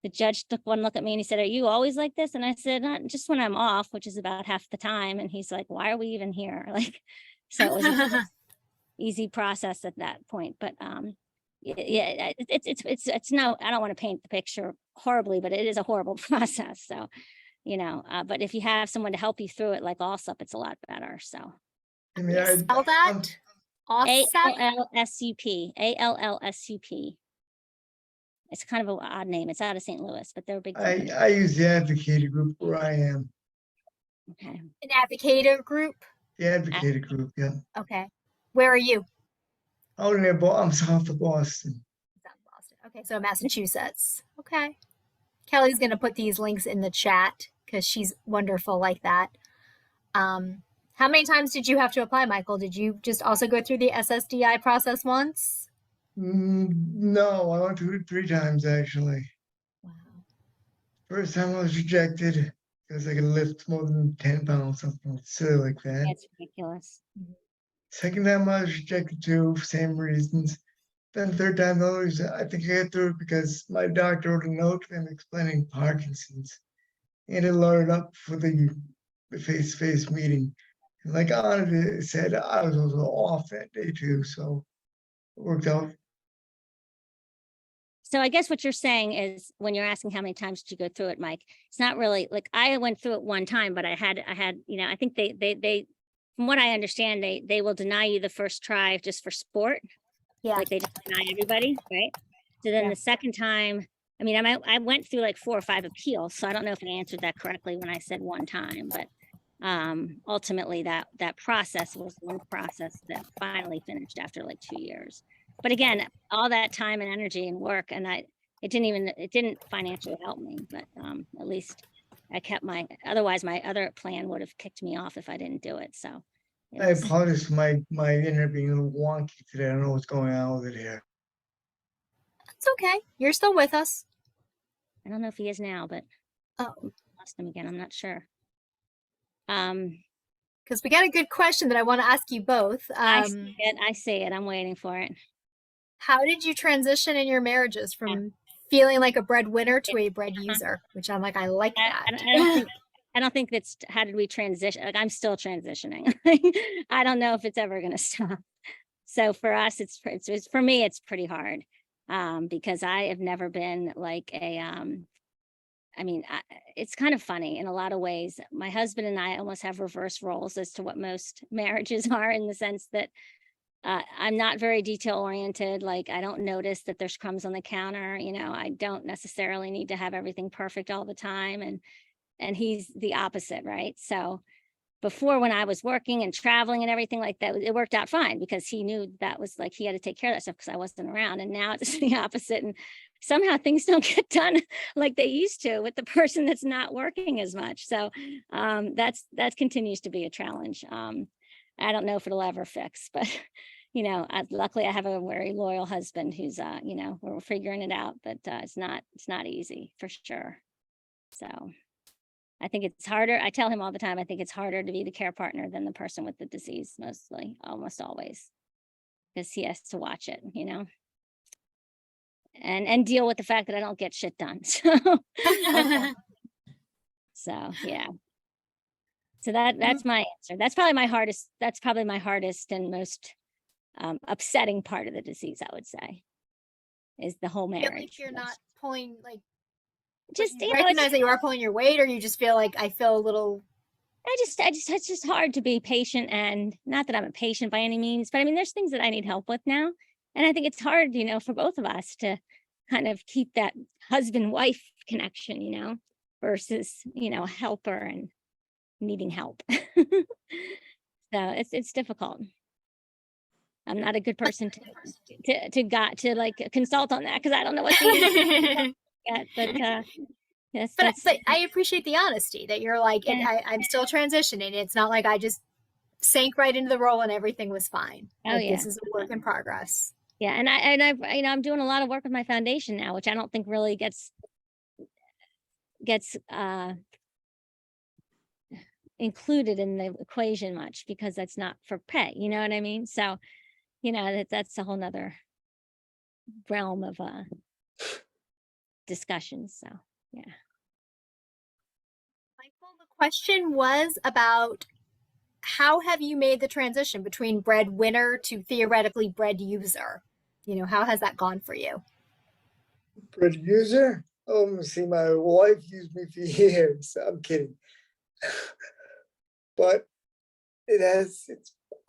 [SPEAKER 2] the judge took one look at me and he said, "Are you always like this?" And I said, "Not just when I'm off, which is about half the time." And he's like, "Why are we even here?" Like, so it was a easy process at that point. But yeah, it's no, I don't want to paint the picture horribly, but it is a horrible process. So, you know, but if you have someone to help you through it, like Allsup, it's a lot better. So
[SPEAKER 3] I mean,
[SPEAKER 1] Spell that. Offset.
[SPEAKER 2] ALLSUP. It's kind of an odd name. It's out of St. Louis, but they're a big company.
[SPEAKER 3] I use the advocated group where I am.
[SPEAKER 2] Okay.
[SPEAKER 1] An advocator group.
[SPEAKER 3] The advocated group, yeah.
[SPEAKER 1] Okay. Where are you?
[SPEAKER 3] Out near I'm south of Boston.
[SPEAKER 1] South Boston. Okay, so Massachusetts. Okay. Kelly's gonna put these links in the chat because she's wonderful like that. How many times did you have to apply, Michael? Did you just also go through the SSDI process once?
[SPEAKER 3] No, I went through it 3 times actually.
[SPEAKER 1] Wow.
[SPEAKER 3] First time I was rejected because I could lift more than 10 pounds, something silly like that.
[SPEAKER 2] That's ridiculous.
[SPEAKER 3] Second time I was rejected too, for same reasons. Then third time though, I think I got through it because my doctor wrote a note to them explaining Parkinson's. And it loaded up for the face-to-face meeting. And like Anna said, I was also off that day too, so it worked out.
[SPEAKER 2] So I guess what you're saying is when you're asking how many times did you go through it, Mike, it's not really like I went through it one time, but I had, you know, I think they, from what I understand, they will deny you the first try just for sport.
[SPEAKER 1] Yeah.
[SPEAKER 2] Like they just deny everybody, right? So then the second time, I mean, I went through like 4 or 5 appeals, so I don't know if I answered that correctly when I said one time, but ultimately that process was one process that finally finished after like 2 years. But again, all that time and energy and work, and it didn't financially help me, but at least I kept otherwise my other plan would have kicked me off if I didn't do it. So
[SPEAKER 3] I apologize for my internet being a little wonky today. I don't know what's going on with it here.
[SPEAKER 1] It's okay. You're still with us.
[SPEAKER 2] I don't know if he is now, but lost him again. I'm not sure.
[SPEAKER 1] Because we got a good question that I want to ask you both.
[SPEAKER 2] I see it. I'm waiting for it.
[SPEAKER 1] How did you transition in your marriages from feeling like a breadwinner to a bread user? Which I'm like, I like that.
[SPEAKER 2] I don't think that's how did we transition. Like I'm still transitioning. I don't know if it's ever going to stop. So for us, it's for me, it's pretty hard. because I have never been like it's kind of funny in a lot of ways. My husband and I almost have reverse roles as to what most marriages are, in the sense that I'm not very detail oriented. Like, I don't notice that there's crumbs on the counter. I don't necessarily need to have everything perfect all the time. And he's the opposite, right? So before, when I was working and traveling and everything like that, it worked out fine because he knew that was like, he had to take care of that stuff because I wasn't around. And now it's the opposite. And somehow things don't get done like they used to with the person that's not working as much. So that continues to be a challenge. I don't know if it'll ever fix, but luckily I have a very loyal husband who's we're figuring it out, but it's not easy for sure. So I think it's harder. I tell him all the time, I think it's harder to be the care partner than the person with the disease, almost always, because he has to watch it, and deal with the fact that I don't get shit done. So yeah. So that's my answer. That's probably my hardest. That's probably my hardest and most upsetting part of the disease, I would say, is the whole marriage.
[SPEAKER 1] Like you're not pulling, like,
[SPEAKER 2] just
[SPEAKER 1] you recognize that you are pulling your weight, or you just feel like, I feel a little.
[SPEAKER 2] It's just hard to be patient, and not that I'm a patient by any means, but I mean, there's things that I need help with now. And I think it's hard, for both of us to kind of keep that husband-wife connection, versus, helper and needing help. So it's difficult. I'm not a good person to like consult on that, because I don't know what to do yet, but
[SPEAKER 1] but I appreciate the honesty that you're like, I'm still transitioning. It's not like I just sank right into the role and everything was fine. This is a work in progress.
[SPEAKER 2] Yeah, and I'm doing a lot of work with my foundation now, which I don't think really gets included in the equation much, because that's not for pay. You know what I mean? So, that's a whole nother realm of discussions. So yeah.
[SPEAKER 1] Michael, the question was about, how have you made the transition between breadwinner to theoretically bread user? How has that gone for you?
[SPEAKER 3] Bread user? Oh, see, my wife used me for years. I'm kidding. But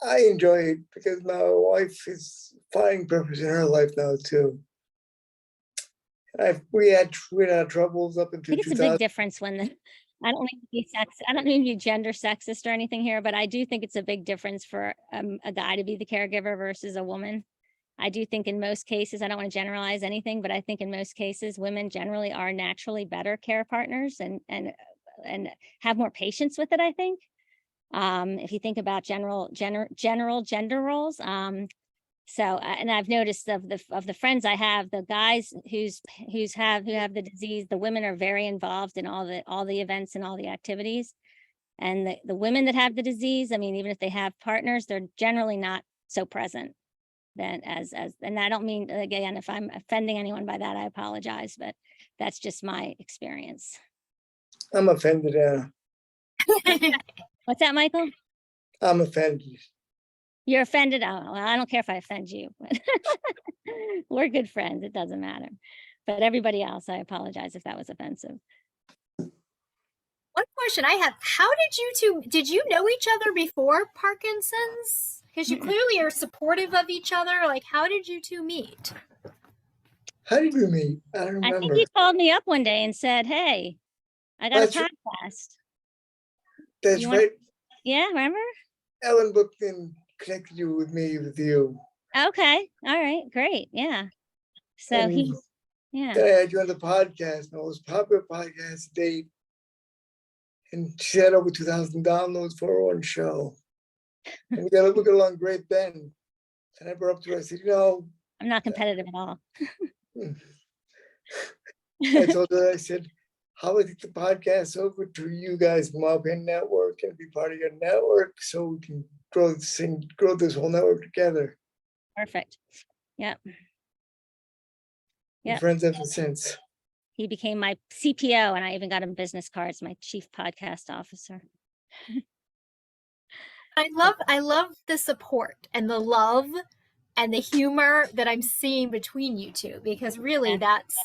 [SPEAKER 3] I enjoy it because my wife is finding purpose in her life now too. We had troubles up until
[SPEAKER 2] I think it's a big difference when I don't mean to be I don't mean to be gender sexist or anything here, but I do think it's a big difference for a guy to be the caregiver versus a woman. I do think in most cases, I don't want to generalize anything, but I think in most cases, women generally are naturally better care partners and have more patience with it, I think. If you think about general gender roles. So, and I've noticed of the friends I have, the guys who have the disease, the women are very involved in all the events and all the activities. And the women that have the disease, I mean, even if they have partners, they're generally not so present and I don't mean, again, if I'm offending anyone by that, I apologize, but that's just my experience.
[SPEAKER 3] I'm offended, Anna.
[SPEAKER 2] What's that, Michael?
[SPEAKER 3] I'm offended.
[SPEAKER 2] You're offended? Oh, well, I don't care if I offend you, but we're good friends. It doesn't matter. But everybody else, I apologize if that was offensive.
[SPEAKER 1] One question I have, how did you know each other before Parkinson's? Because you clearly are supportive of each other. Like, how did you two meet?
[SPEAKER 3] How did we meet? I don't remember.
[SPEAKER 2] I think you called me up one day and said, hey, I got a podcast.
[SPEAKER 3] That's right.
[SPEAKER 2] Yeah, remember?
[SPEAKER 3] Ellen booked and connected you with you.
[SPEAKER 2] Okay. All right. Great. Yeah. So
[SPEAKER 3] Then I had you on the podcast, and it was a popular podcast date. And she had over 2,000 downloads for her own show. And we got along great then. And I brought up to her, I said,
[SPEAKER 2] I'm not competitive at all.
[SPEAKER 3] I told her, I said, how about I take the podcast over to you guys from YOPN Network and be part of your network so we can grow this whole network together.
[SPEAKER 2] Perfect. Yep.
[SPEAKER 3] Yeah. Friends ever since.
[SPEAKER 2] He became my CPO, and I even got him business cards, my chief podcast officer.
[SPEAKER 1] I love the support and the love and the humor that I'm seeing between you two, because really that's,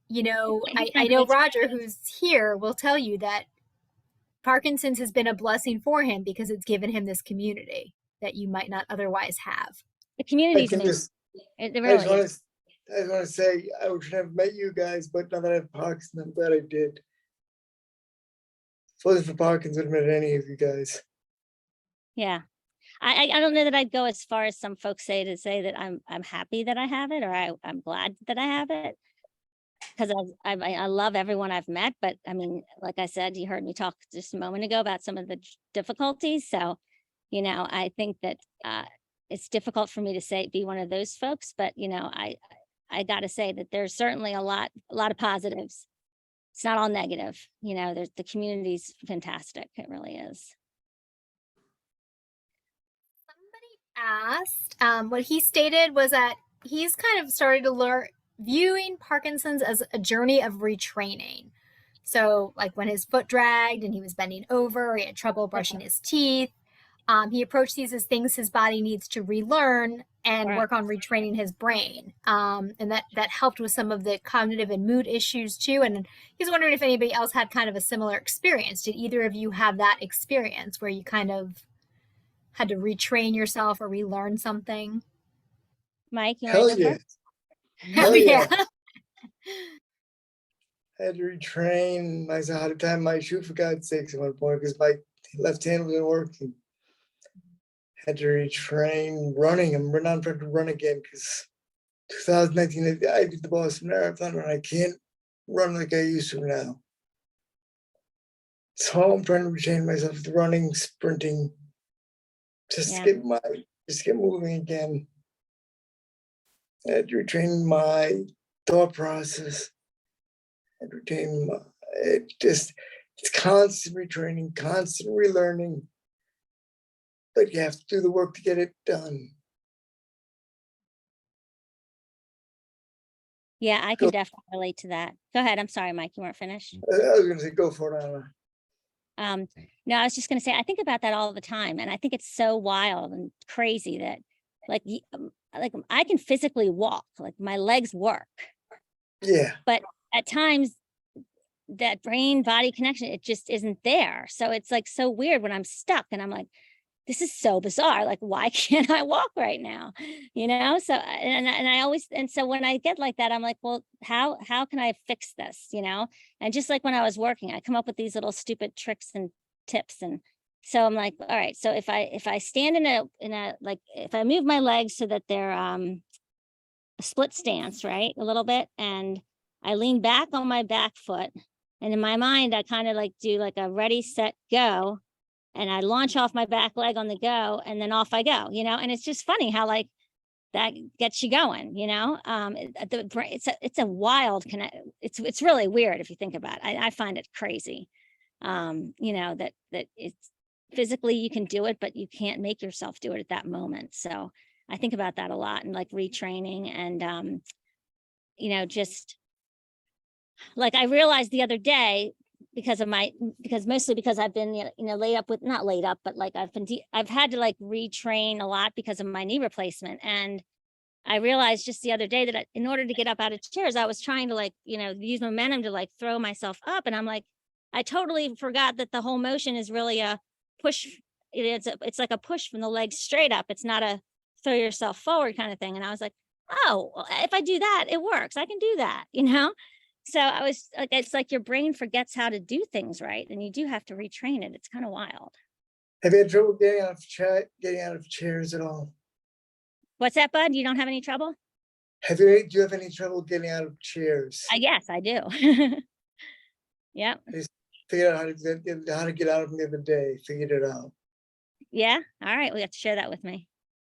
[SPEAKER 1] you know, I know Roger, who's here, will tell you that Parkinson's has been a blessing for him because it's given him this community that you might not otherwise have.
[SPEAKER 2] The
[SPEAKER 3] I
[SPEAKER 2] community's
[SPEAKER 3] can
[SPEAKER 2] amazing.
[SPEAKER 3] just,
[SPEAKER 2] It
[SPEAKER 3] I
[SPEAKER 2] really
[SPEAKER 3] just want
[SPEAKER 2] is.
[SPEAKER 3] to, I just want to say, I wish I never met you guys, but now that I have Parkinson, I'm glad I did. If it wasn't for Parkinson, I wouldn't have met any of you guys.
[SPEAKER 2] Yeah. I don't know that I'd go as far as some folks say to say that I'm happy that I have it, or I'm glad that I have it. Because I love everyone I've met, but I mean, like I said, you heard me talk just a moment ago about some of the difficulties. So, you know, I think that it's difficult for me to say be one of those folks, but you know, I got to say that there's certainly a lot of positives. It's not all negative. You know, there's the community's fantastic. It really is.
[SPEAKER 1] Asked, what he stated was that he's kind of started to learn viewing Parkinson's as a journey of retraining. So, like when his foot dragged and he was bending over, he had trouble brushing his teeth. He approached these as things his body needs to relearn and
[SPEAKER 2] Right.
[SPEAKER 1] work on retraining his brain. And that helped with some of the cognitive and mood issues too. And he's wondering if anybody else had kind of a similar experience. Did either of you have that experience where you kind of had to retrain yourself or relearn something?
[SPEAKER 2] Mike, you want
[SPEAKER 3] Hell
[SPEAKER 2] to go
[SPEAKER 3] yeah.
[SPEAKER 2] first?
[SPEAKER 3] Hell yeah. I had to retrain myself how to tie my shoe, for God's sakes, at one point, because my left hand wasn't working. Had to retrain running. I'm not trying to run again because 2019, I did the Boston Marathon and I can't run like I used to now. So I'm trying to retrain myself with running, sprinting, just
[SPEAKER 2] Yeah.
[SPEAKER 3] to get moving again. I had to retrain my thought process. I had to retain my, it's constant retraining, constant relearning. But you have to do the work to get it done.
[SPEAKER 2] Yeah, I can definitely relate to that. Go ahead. I'm sorry, Mike, you weren't finished.
[SPEAKER 3] I was going to say, go for it, Anna.
[SPEAKER 2] No, I was just going to say, I think about that all the time. And I think it's so wild and crazy that like I can physically walk, like my legs work.
[SPEAKER 3] Yeah.
[SPEAKER 2] But at times that brain body connection, it just isn't there. So it's like so weird when I'm stuck and I'm like, this is so bizarre. Like, why can't I walk right now? You know? So, and so when I get like that, I'm like, well, how can I fix this? You know? And just like when I was working, I come up with these little stupid tricks and tips. And so I'm like, all right, so if I stand in a, like, if I move my legs so that they're, a split stance, right? A little bit. And I lean back on my back foot. And in my mind, I kind of like do like a ready, set, go. And I launch off my back leg on the go, and then off I go, you know, and it's just funny how like that gets you going, you know. It's a wild connect. It's really weird if you think about it. I find it crazy, you know, that it's physically you can do it, but you can't make yourself do it at that moment. So I think about that a lot, and like retraining, and you know, just like I realized the other day, because mostly because I've been, you know, laid up with, not laid up, but like I've had to like retrain a lot because of my knee replacement. And I realized just the other day that in order to get up out of chairs, I was trying to like, you know, use momentum to like throw myself up. And I'm like, I totally forgot that the whole motion is really a push. It's like a push from the legs straight up. It's not a throw yourself forward kind of thing. And I was like, oh, well, if I do that, it works. I can do that, you know? So I was like, it's like your brain forgets how to do things right, and you do have to retrain it. It's kind of wild.
[SPEAKER 3] Have you had trouble getting out of chairs at all?
[SPEAKER 2] What's that, bud? You don't have any trouble?
[SPEAKER 3] Do you have any trouble getting out of chairs?
[SPEAKER 2] Yes, I do. Yep.
[SPEAKER 3] I just figured out how to get out of them the other day. Figured it out.
[SPEAKER 2] Yeah. All right. We have to share that with me.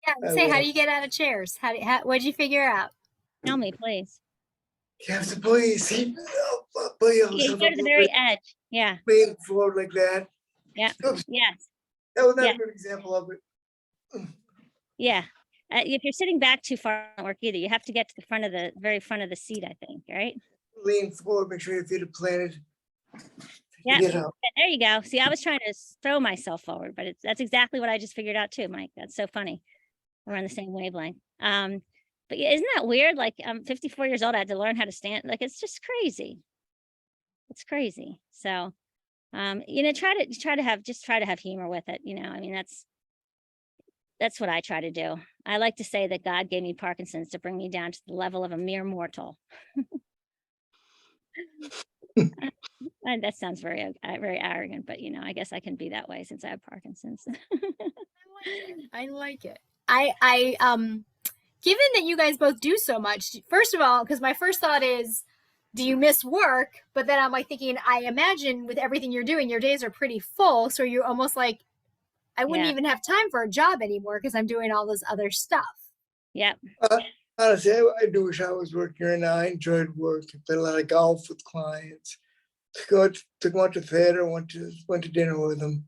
[SPEAKER 1] Yeah. Say, how do you get out of chairs? What'd you figure out?
[SPEAKER 2] Tell me, please.
[SPEAKER 3] You have to put
[SPEAKER 2] You go to the very edge. Yeah.
[SPEAKER 3] Forward like that.
[SPEAKER 2] Yeah.
[SPEAKER 3] Oops,
[SPEAKER 2] Yes.
[SPEAKER 3] that was not
[SPEAKER 2] Yeah.
[SPEAKER 3] a good example of it.
[SPEAKER 2] Yeah. If you're sitting back too far, it won't work either. You have to get to the very front of the seat, I think. Right.
[SPEAKER 3] Lean forward. Make sure your feet are planted.
[SPEAKER 2] Yeah.
[SPEAKER 3] Get out.
[SPEAKER 2] There you go. See, I was trying to throw myself forward, but that's exactly what I just figured out too, Mike. That's so funny. We're on the same wavelength. But yeah, isn't that weird? Like I'm 54 years old. I had to learn how to stand. Like it's just crazy. It's crazy. So, you know, try to have humor with it. You know, I mean, that's what I try to do. I like to say that God gave me Parkinson's to bring me down to the level of a mere mortal. And that sounds very arrogant, but you know, I guess I can be that way since I have Parkinson's.
[SPEAKER 1] I like it. Given that you guys both do so much, first of all, because my first thought is, do you miss work? But then I'm like thinking, I imagine with everything you're doing, your days are pretty full. So you're almost like, I wouldn't
[SPEAKER 2] Yeah.
[SPEAKER 1] even have time for a job anymore because I'm doing all this other stuff.
[SPEAKER 2] Yeah.
[SPEAKER 3] Honestly, I do wish I was working right now. I enjoyed work. I played a lot of golf with clients. Took them out to theater, went to dinner with them.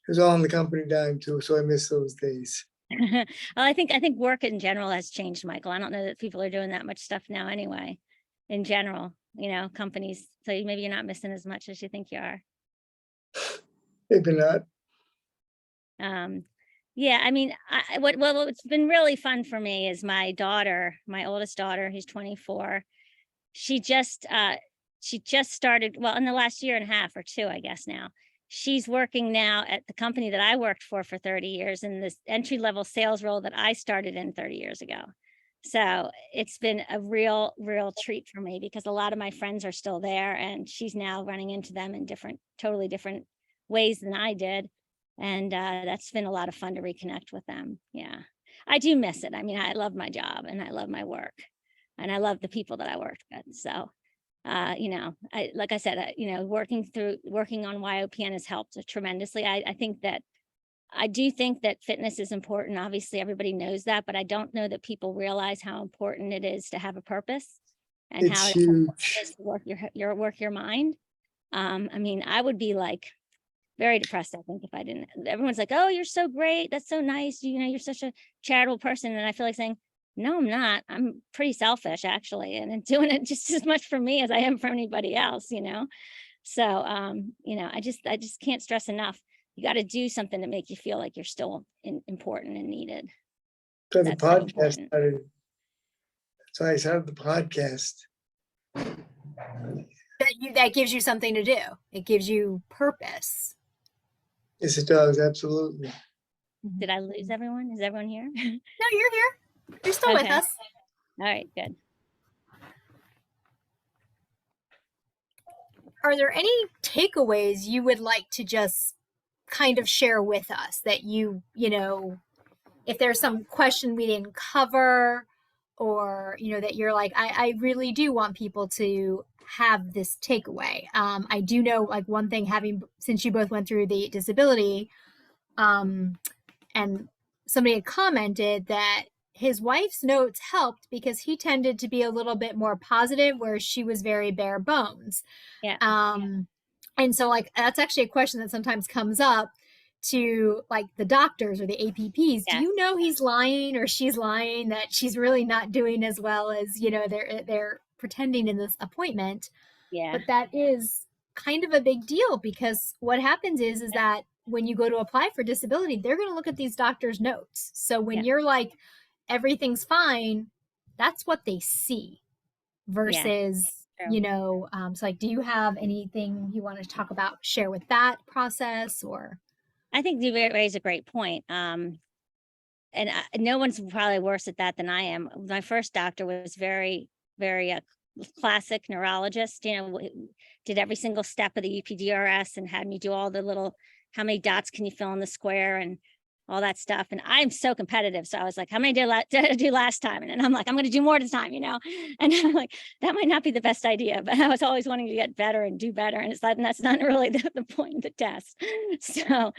[SPEAKER 3] It was all on the company dime too, so I miss those days.
[SPEAKER 2] Well, I think work in general has changed, Michael. I don't know that people are doing that much stuff now anyway, in general, you know, companies. So maybe you're not missing as much as you think you are.
[SPEAKER 3] Maybe not.
[SPEAKER 2] Yeah, I mean, what's been really fun for me is my daughter, my oldest daughter, who's 24. She just started, well, in the last year and a half or two, I guess now. She's working now at the company that I worked for 30 years in this entry-level sales role that I started in 30 years ago. So it's been a real treat for me because a lot of my friends are still there and she's now running into them in totally different ways than I did. And that's been a lot of fun to reconnect with them. Yeah, I do miss it. I mean, I love my job and I love my work and I love the people that I worked with. So, you know, like I said, you know, working on YOPN has helped tremendously. I do think that fitness is important. Obviously, everybody knows that, but I don't know that people realize how important it is to have a purpose and
[SPEAKER 3] It's
[SPEAKER 2] how
[SPEAKER 3] huge.
[SPEAKER 2] it is to work your mind. I mean, I would be like very depressed, I think, if I didn't. Everyone's like, oh, you're so great. That's so nice. You know, you're such a charitable person. And I feel like saying, no, I'm not. I'm pretty selfish, actually. And I'm doing it just as much for me as I am for anybody else, you know? So, you know, I just can't stress enough. You got to do something to make you feel like you're still important and needed.
[SPEAKER 3] So the
[SPEAKER 2] That's so
[SPEAKER 3] podcast
[SPEAKER 2] important.
[SPEAKER 3] started. So I started the podcast.
[SPEAKER 1] That gives you something to do. It gives you purpose.
[SPEAKER 3] Yes, it does. Absolutely.
[SPEAKER 2] Did I lose everyone? Is everyone here?
[SPEAKER 1] No, you're here. You're still with
[SPEAKER 2] Okay.
[SPEAKER 1] us.
[SPEAKER 2] All right, good.
[SPEAKER 1] Are there any takeaways you would like to just kind of share with us that you know, if there's some question we didn't cover or, you know, that you're like, I really do want people to have this takeaway. I do know like one thing since you both went through the disability, and somebody had commented that his wife's notes helped because he tended to be a little bit more positive where she was very bare bones.
[SPEAKER 2] Yeah.
[SPEAKER 1] And so like, that's actually a question that sometimes comes up to like the doctors or the APPs.
[SPEAKER 2] Yeah.
[SPEAKER 1] Do you know he's lying or she's lying, that she's really not doing as well as, you know, they're pretending in this appointment?
[SPEAKER 2] Yeah.
[SPEAKER 1] But that is kind of a big deal because what happens is that when you go to apply for disability, they're going to look at these doctors' notes. So when you're like, everything's fine, that's what they see versus, you know, so like, do you have anything you want to share with that process? Or
[SPEAKER 2] I think you raise a great point. And no one's probably worse at that than I am. My first doctor was very classic neurologist, you know, did every single step of the UPDRS and had me do all the little, how many dots can you fill in the square and all that stuff. And I'm so competitive. So I was like, how many did I do last time? And I'm like, I'm going to do more this time, you know? And I'm like, that might not be the best idea, but I was always wanting to get better and do better. And it's like, and that's not really the point of the test. So,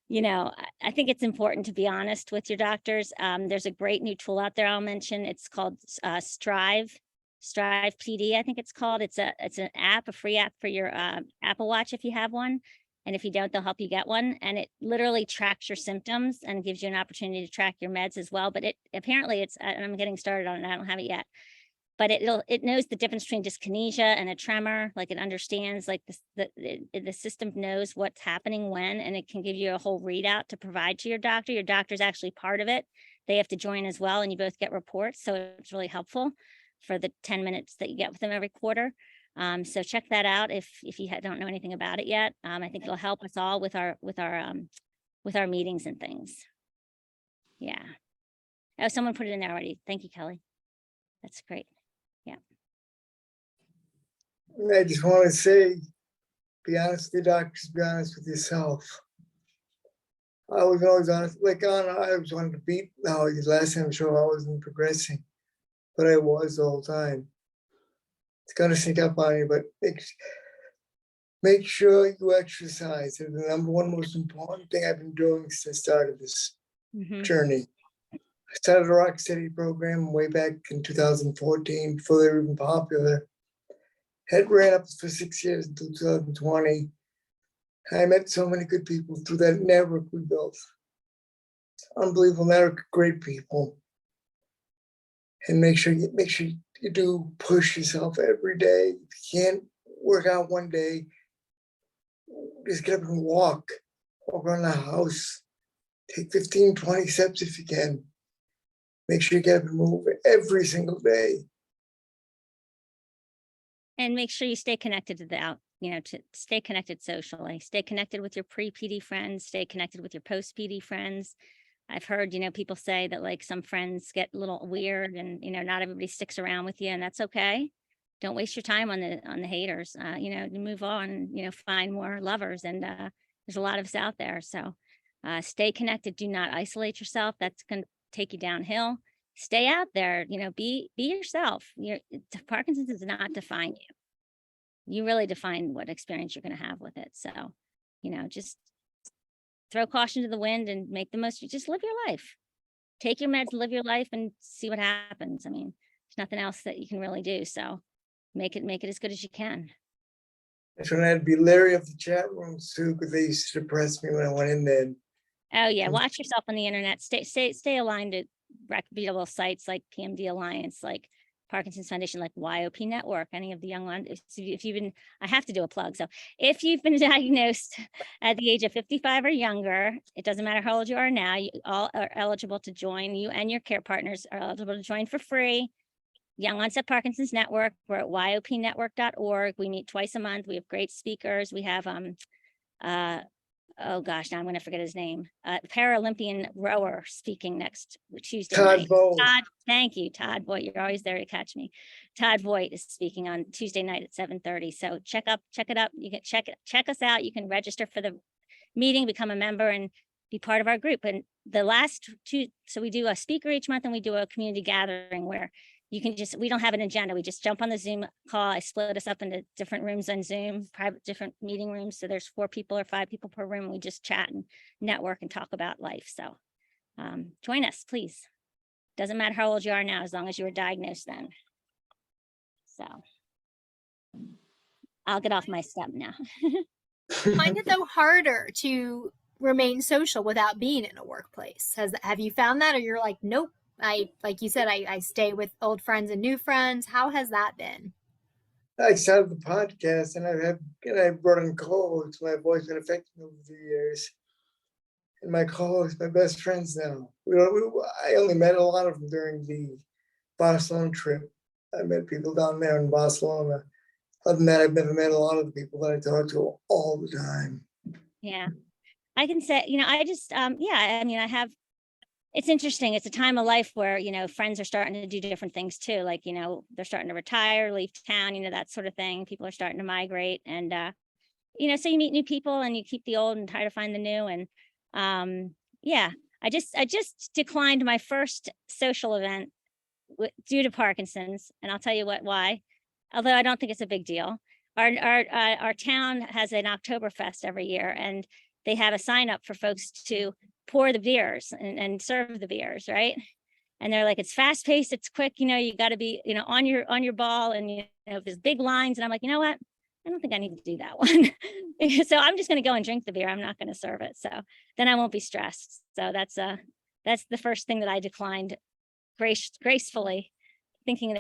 [SPEAKER 2] you know, I think it's important to be honest with your doctors. There's a great new tool out there I'll mention. It's called Strive PD, I think it's called. It's an app, a free app for your Apple Watch if you have one. And if you don't, they'll help you get one. And it literally tracks your symptoms and gives you an opportunity to track your meds as well. But apparently and I'm getting started on it, I don't have it yet. but it knows the difference between dyskinesia and a tremor. Like it understands, like the system knows what's happening when, and it can give you a whole readout to provide to your doctor. Your doctor's actually part of it. They have to join as well, and you both get reports. So it's really helpful for the 10 minutes that you get with them every quarter. So check that out if you don't know anything about it yet. I think it'll help us all with our meetings and things. Yeah. Oh, someone put it in there already. Thank you, Kelly. That's great.
[SPEAKER 3] I just want to say, be honest with the doctors, be honest with yourself. I was always honest, like I was wanting to beat now his last time show, I wasn't progressing, but I was the whole time. It's gonna sneak up on you, but make sure you exercise. It's the number one most important thing I've been doing since I started this journey. I started a Rock Steady program way back in 2014, before they were even popular. Had ran up for 6 years until 2020. I met so many good people through that network we built. Unbelievable network, great people. And make sure you do push yourself every day. If you can't work out one day, just get up and walk around the house. Take 15, 20 steps if you can. Make sure you get up and move every single day.
[SPEAKER 2] And make sure you stay connected to stay connected socially, stay connected with your pre-PD friends, stay connected with your post-PD friends. I've heard, people say that like some friends get a little weird and, not everybody sticks around with you, and that's okay. Don't waste your time on the haters, move on, find more lovers. And there's a lot of us out there. So stay connected. Do not isolate yourself. That's going to take you downhill. Stay out there, be yourself. Parkinson's does not define you. You really define what experience you're going to have with it. So, just throw caution to the wind and make the most. Just live your life. Take your meds, live your life, and see what happens. I mean, there's nothing else that you can really do. So make it as good as you can.
[SPEAKER 3] That's when I'd be leery of the chat rooms too, because they used to depress me when I went in there.
[SPEAKER 2] Oh yeah, watch yourself on the internet. Stay aligned to reputable sites like PMD Alliance, like Parkinson's Foundation, like YOP Network, any of the young ones. If you've been, I have to do a plug. So if you've been diagnosed at the age of 55 or younger, it doesn't matter how old you are now, you all are eligible to join. You and your care partners are eligible to join for free. Young Onset Parkinson's Network. We're at YOPnetwork.org. We meet twice a month. We have great speakers. We have oh gosh, now I'm going to forget his name. Paralympian rower speaking next Tuesday night. Todd, thank you, Todd Voigt. You're always there to catch me. Todd Voigt is speaking on Tuesday night at 7:30. So check it up. You can check us out. You can register for the meeting, become a member, and be part of our group. And the last two, so we do a speaker each month, and we do a community gathering where you can we don't have an agenda. We just jump on the Zoom call. I split us up into different rooms on Zoom, different meeting rooms. So there's 4 people or 5 people per room. We just chat and network and talk about life. So join us, please. Doesn't matter how old you are now, as long as you were diagnosed then. So I'll get off my step now.
[SPEAKER 1] Find it though harder to remain social without being in a workplace? Have you found that, or you're like, nope? Like you said, I stay with old friends and new friends. How has that been?
[SPEAKER 3] I started the podcast, and I brought in co-hosts. My voice been affected over the years, and my co-hosts, my best friends now. I only met a lot of them during the Barcelona trip. I met people down there in Barcelona. Other than that, I've never met a lot of the people that I talk to all the time.
[SPEAKER 2] Yeah, I can say, I just, I have. It's interesting. It's a time of life where, friends are starting to do different things too. Like, they're starting to retire, leave town, that sort of thing. People are starting to migrate, and, so you meet new people and you keep the old and try to find the new. And, I just declined my first social event due to Parkinson's. And I'll tell you why, although I don't think it's a big deal. Our town has an Oktoberfest every year, and they have a sign up for folks to pour the beers and serve the beers, right? And they're like, it's fast paced, it's quick, you got to be, on your ball, and there's big lines. And I'm like, you know what? I don't think I need to do that one. So I'm just going to go and drink the beer. I'm not going to serve it. So then I won't be stressed. So that's the first thing that I declined gracefully, thinking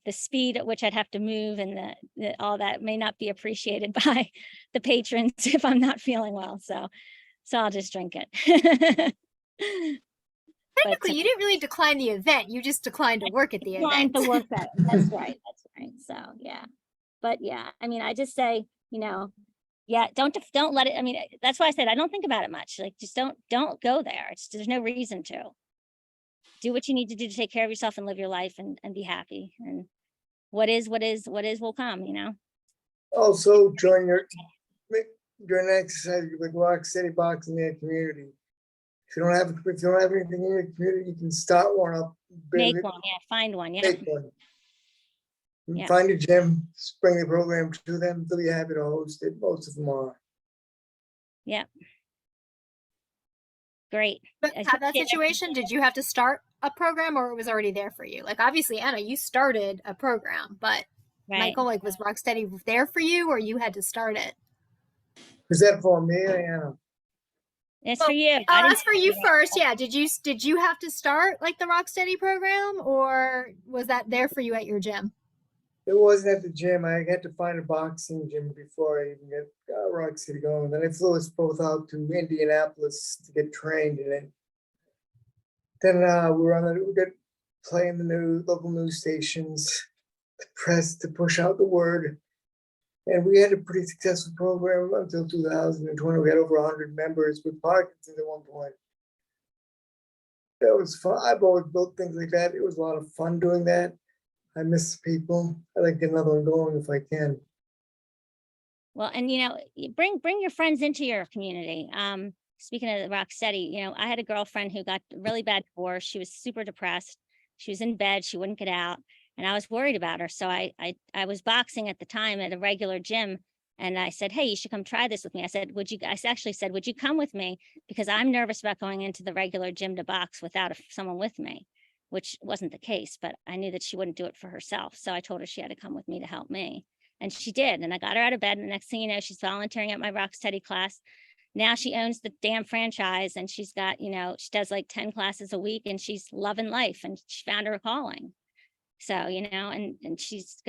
[SPEAKER 2] the speed at which I'd have to move and all that may not be appreciated by the patrons if I'm not feeling well. So I'll just drink it.
[SPEAKER 1] Technically, you didn't really decline the event. You just declined to work at the event.
[SPEAKER 2] To work at it. That's right. That's right. So yeah, but yeah, I mean, I just say, yeah, don't let it. I mean, that's why I said I don't think about it much. Like, just don't go there. There's no reason to. Do what you need to do to take care of yourself and live your life and be happy. And what is will come.
[SPEAKER 3] Also, during exercise, like rock steady boxing in your community. If you don't have anything in your community, you can start one up.
[SPEAKER 2] Make one, yeah. Find one, yeah.
[SPEAKER 3] Make one.
[SPEAKER 2] Yeah.
[SPEAKER 3] Find a gym, bring the program to them. They'll be happy to host it. Most of them are.
[SPEAKER 2] Yeah. Great.
[SPEAKER 1] But have that situation, did you have to start a program or it was already there for you? Like, obviously, Anna, you started a program, but
[SPEAKER 2] Right.
[SPEAKER 1] Michael, like, was Rocksteady there for you or you had to start it?
[SPEAKER 3] Is that for me or Anna?
[SPEAKER 2] It's for you.
[SPEAKER 1] That's for you first. Yeah. Did you have to start like the Rocksteady program or was that there for you at your gym?
[SPEAKER 3] It wasn't at the gym. I had to find a boxing gym before I even get Rock City going. Then I flew us both out to Indianapolis to get trained in it. Then we got playing the local news stations, the press to push out the word. And we had a pretty successful program until 2020. We had over 100 members with Parkinson at one point. That was fun. I've always built things like that. It was a lot of fun doing that. I miss people. I like to get another one going if I can.
[SPEAKER 2] Well, and you bring your friends into your community. Speaking of Rocksteady, I had a girlfriend who got really bad divorce. She was super depressed. She was in bed. She wouldn't get out. And I was worried about her. So I was boxing at the time at a regular gym. And I said, hey, you should come try this with me. I actually said, would you come with me? Because I'm nervous about going into the regular gym to box without someone with me, which wasn't the case, but I knew that she wouldn't do it for herself. So I told her she had to come with me to help me. And she did. And I got her out of bed. And the next thing you know, she's volunteering at my Rocksteady class. Now she owns the damn franchise and she's got, she does like 10 classes a week and she's loving life and she found her calling. So, and she's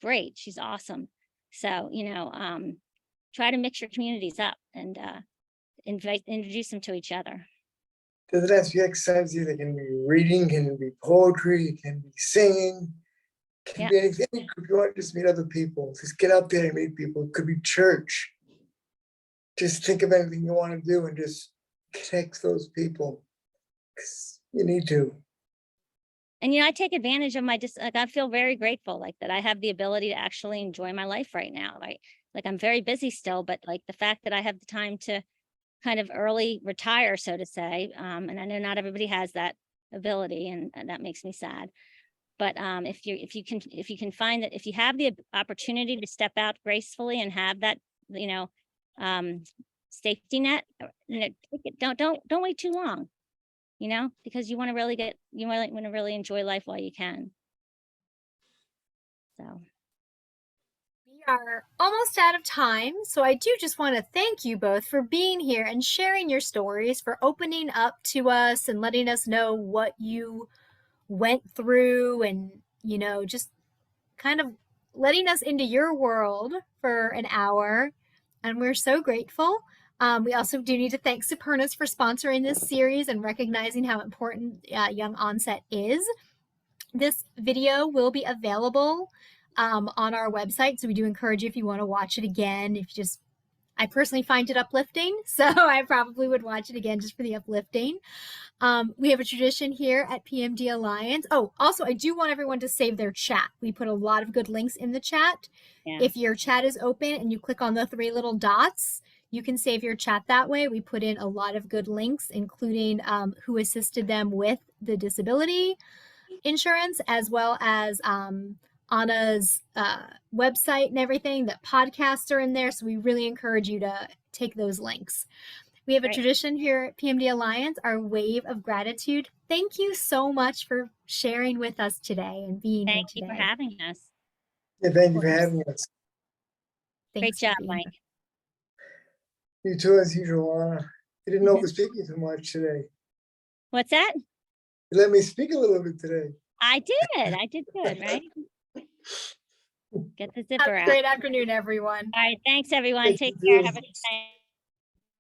[SPEAKER 2] great. She's awesome. So, try to mix your communities up and introduce them to each other.
[SPEAKER 3] Doesn't have to be exercise. It can be reading, can be poetry, it can be singing, can be anything. If you want to just meet other people, just get out there and meet people. It could be church. Just think of anything you want to do and just text those people. You need to.
[SPEAKER 2] And, I take advantage of I feel very grateful that I have the ability to actually enjoy my life right now. Like I'm very busy still, but like the fact that I have the time to kind of early retire, so to say. And I know not everybody has that ability and that makes me sad. But if you can find that, if you have the opportunity to step out gracefully and have that, safety net, take it. Don't wait too long. Because you want to really enjoy life while you can. So
[SPEAKER 1] we are almost out of time. So I do just want to thank you both for being here and sharing your stories, for opening up to us and letting us know what you went through and, just kind of letting us into your world for an hour. And we're so grateful. We also do need to thank Supernus for sponsoring this series and recognizing how important young onset is. This video will be available on our website, so we do encourage you if you want to watch it again. I personally find it uplifting, so I probably would watch it again just for the uplifting. We have a tradition here at PMD Alliance. Oh, also, I do want everyone to save their chat. We put a lot of good links in the chat. Yeah. If your chat is open and you click on the 3 little dots, you can save your chat that way. We put in a lot of good links, including who assisted them with the disability insurance, as well as Anna's website and everything. The podcasts are in there, so we really encourage you to take those links. We have a tradition here at PMD Alliance, our wave of gratitude. Thank you so much for sharing with us today and being here today.
[SPEAKER 2] Thank you for having us.
[SPEAKER 3] Yeah, thank you for having us.
[SPEAKER 2] Great job, Mike.
[SPEAKER 3] You too, as usual, Anna. You didn't overspeak me too much today.
[SPEAKER 2] What's that?
[SPEAKER 3] You let me speak a little bit today.
[SPEAKER 2] I did. I did good, right? Get the
[SPEAKER 1] Have
[SPEAKER 2] zipper
[SPEAKER 1] a
[SPEAKER 2] out.
[SPEAKER 1] great afternoon, everyone.
[SPEAKER 2] All right. Thanks, everyone.
[SPEAKER 3] Thank
[SPEAKER 2] Take
[SPEAKER 3] you.
[SPEAKER 2] care. Have a good night.